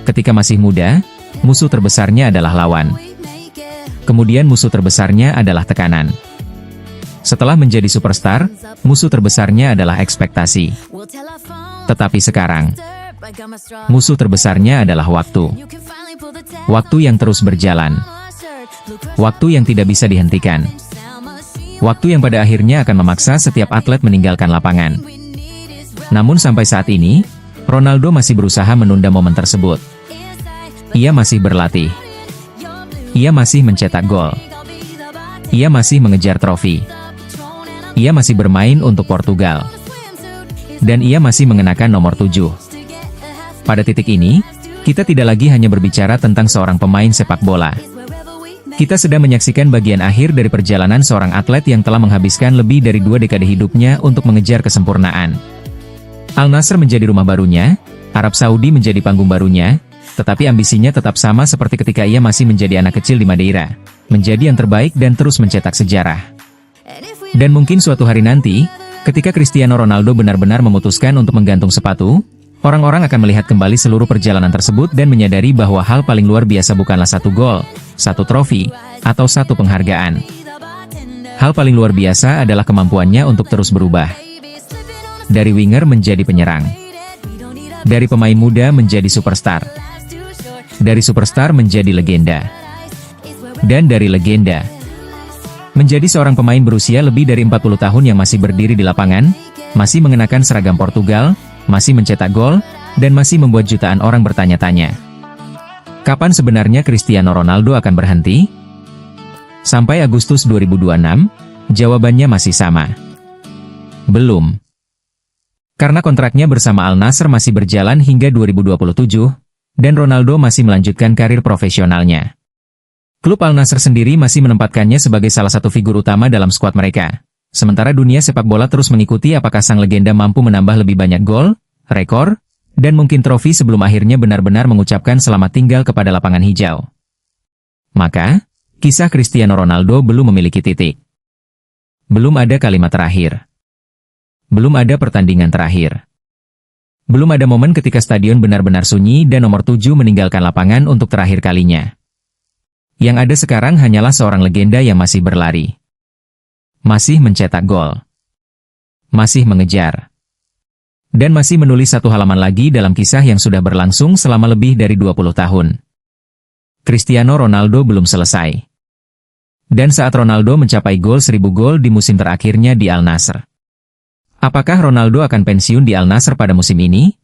Ketika masih muda, musuh terbesarnya adalah lawan. Kemudian musuh terbesarnya adalah tekanan. Setelah menjadi superstar, musuh terbesarnya adalah ekspektasi. Tetapi sekarang, musuh terbesarnya adalah waktu. Waktu yang terus berjalan. Waktu yang tidak bisa dihentikan. Waktu yang pada akhirnya akan memaksa setiap atlet meninggalkan lapangan. Namun sampai saat ini, Ronaldo masih berusaha menunda momen tersebut. Ia masih berlatih. Ia masih mencetak gol. Ia masih mengejar trofi. Ia masih bermain untuk Portugal. Dan ia masih mengenakan nomor 7. Pada titik ini, kita tidak lagi hanya berbicara tentang seorang pemain sepak bola. Kita sedang menyaksikan bagian akhir dari perjalanan seorang atlet yang telah menghabiskan lebih dari 2 dekade hidupnya untuk mengejar kesempurnaan. Al Nassr menjadi rumah barunya, Arab Saudi menjadi panggung barunya, tetapi ambisinya tetap sama seperti ketika ia masih menjadi anak kecil di Madeira, menjadi yang terbaik dan terus mencetak sejarah. Dan mungkin suatu hari nanti, ketika Cristiano Ronaldo benar-benar memutuskan untuk menggantung sepatu, orang-orang akan melihat kembali seluruh perjalanan tersebut dan menyadari bahwa hal paling luar biasa bukanlah 1 gol, 1 trofi, atau 1 penghargaan. Hal paling luar biasa adalah kemampuannya untuk terus berubah. Dari winger menjadi penyerang. Dari pemain muda menjadi superstar. Dari superstar menjadi legenda. Dan dari legenda menjadi seorang pemain berusia lebih dari 40 tahun yang masih berdiri di lapangan, masih mengenakan seragam Portugal, masih mencetak gol, dan masih membuat jutaan orang bertanya-tanya. Kapan sebenarnya Cristiano Ronaldo akan berhenti? Sampai Agustus 2026, jawabannya masih sama. Belum. Karena kontraknya bersama Al Nassr masih berjalan hingga 2027, dan Ronaldo masih melanjutkan karir profesionalnya. Klub Al Nassr sendiri masih menempatkannya sebagai salah satu figur utama dalam skuad mereka. Sementara dunia sepak bola terus mengikuti apakah sang legenda mampu menambah lebih banyak gol, rekor, dan mungkin trofi sebelum akhirnya benar-benar mengucapkan selamat tinggal kepada lapangan hijau. Maka, kisah Cristiano Ronaldo belum memiliki titik. Belum ada kalimat terakhir. Belum ada pertandingan terakhir. Belum ada momen ketika stadion benar-benar sunyi dan nomor 7 meninggalkan lapangan untuk terakhir kalinya. Yang ada sekarang hanyalah seorang legenda yang masih berlari. Masih mencetak gol. Masih mengejar. Dan masih menulis 1 halaman lagi dalam kisah yang sudah berlangsung selama lebih dari 20 tahun. Cristiano Ronaldo belum selesai. Dan saat Ronaldo mencapai gol 1000 gol di musim terakhirnya di Al Nassr. Apakah Ronaldo akan pensiun di Al Nassr pada musim ini?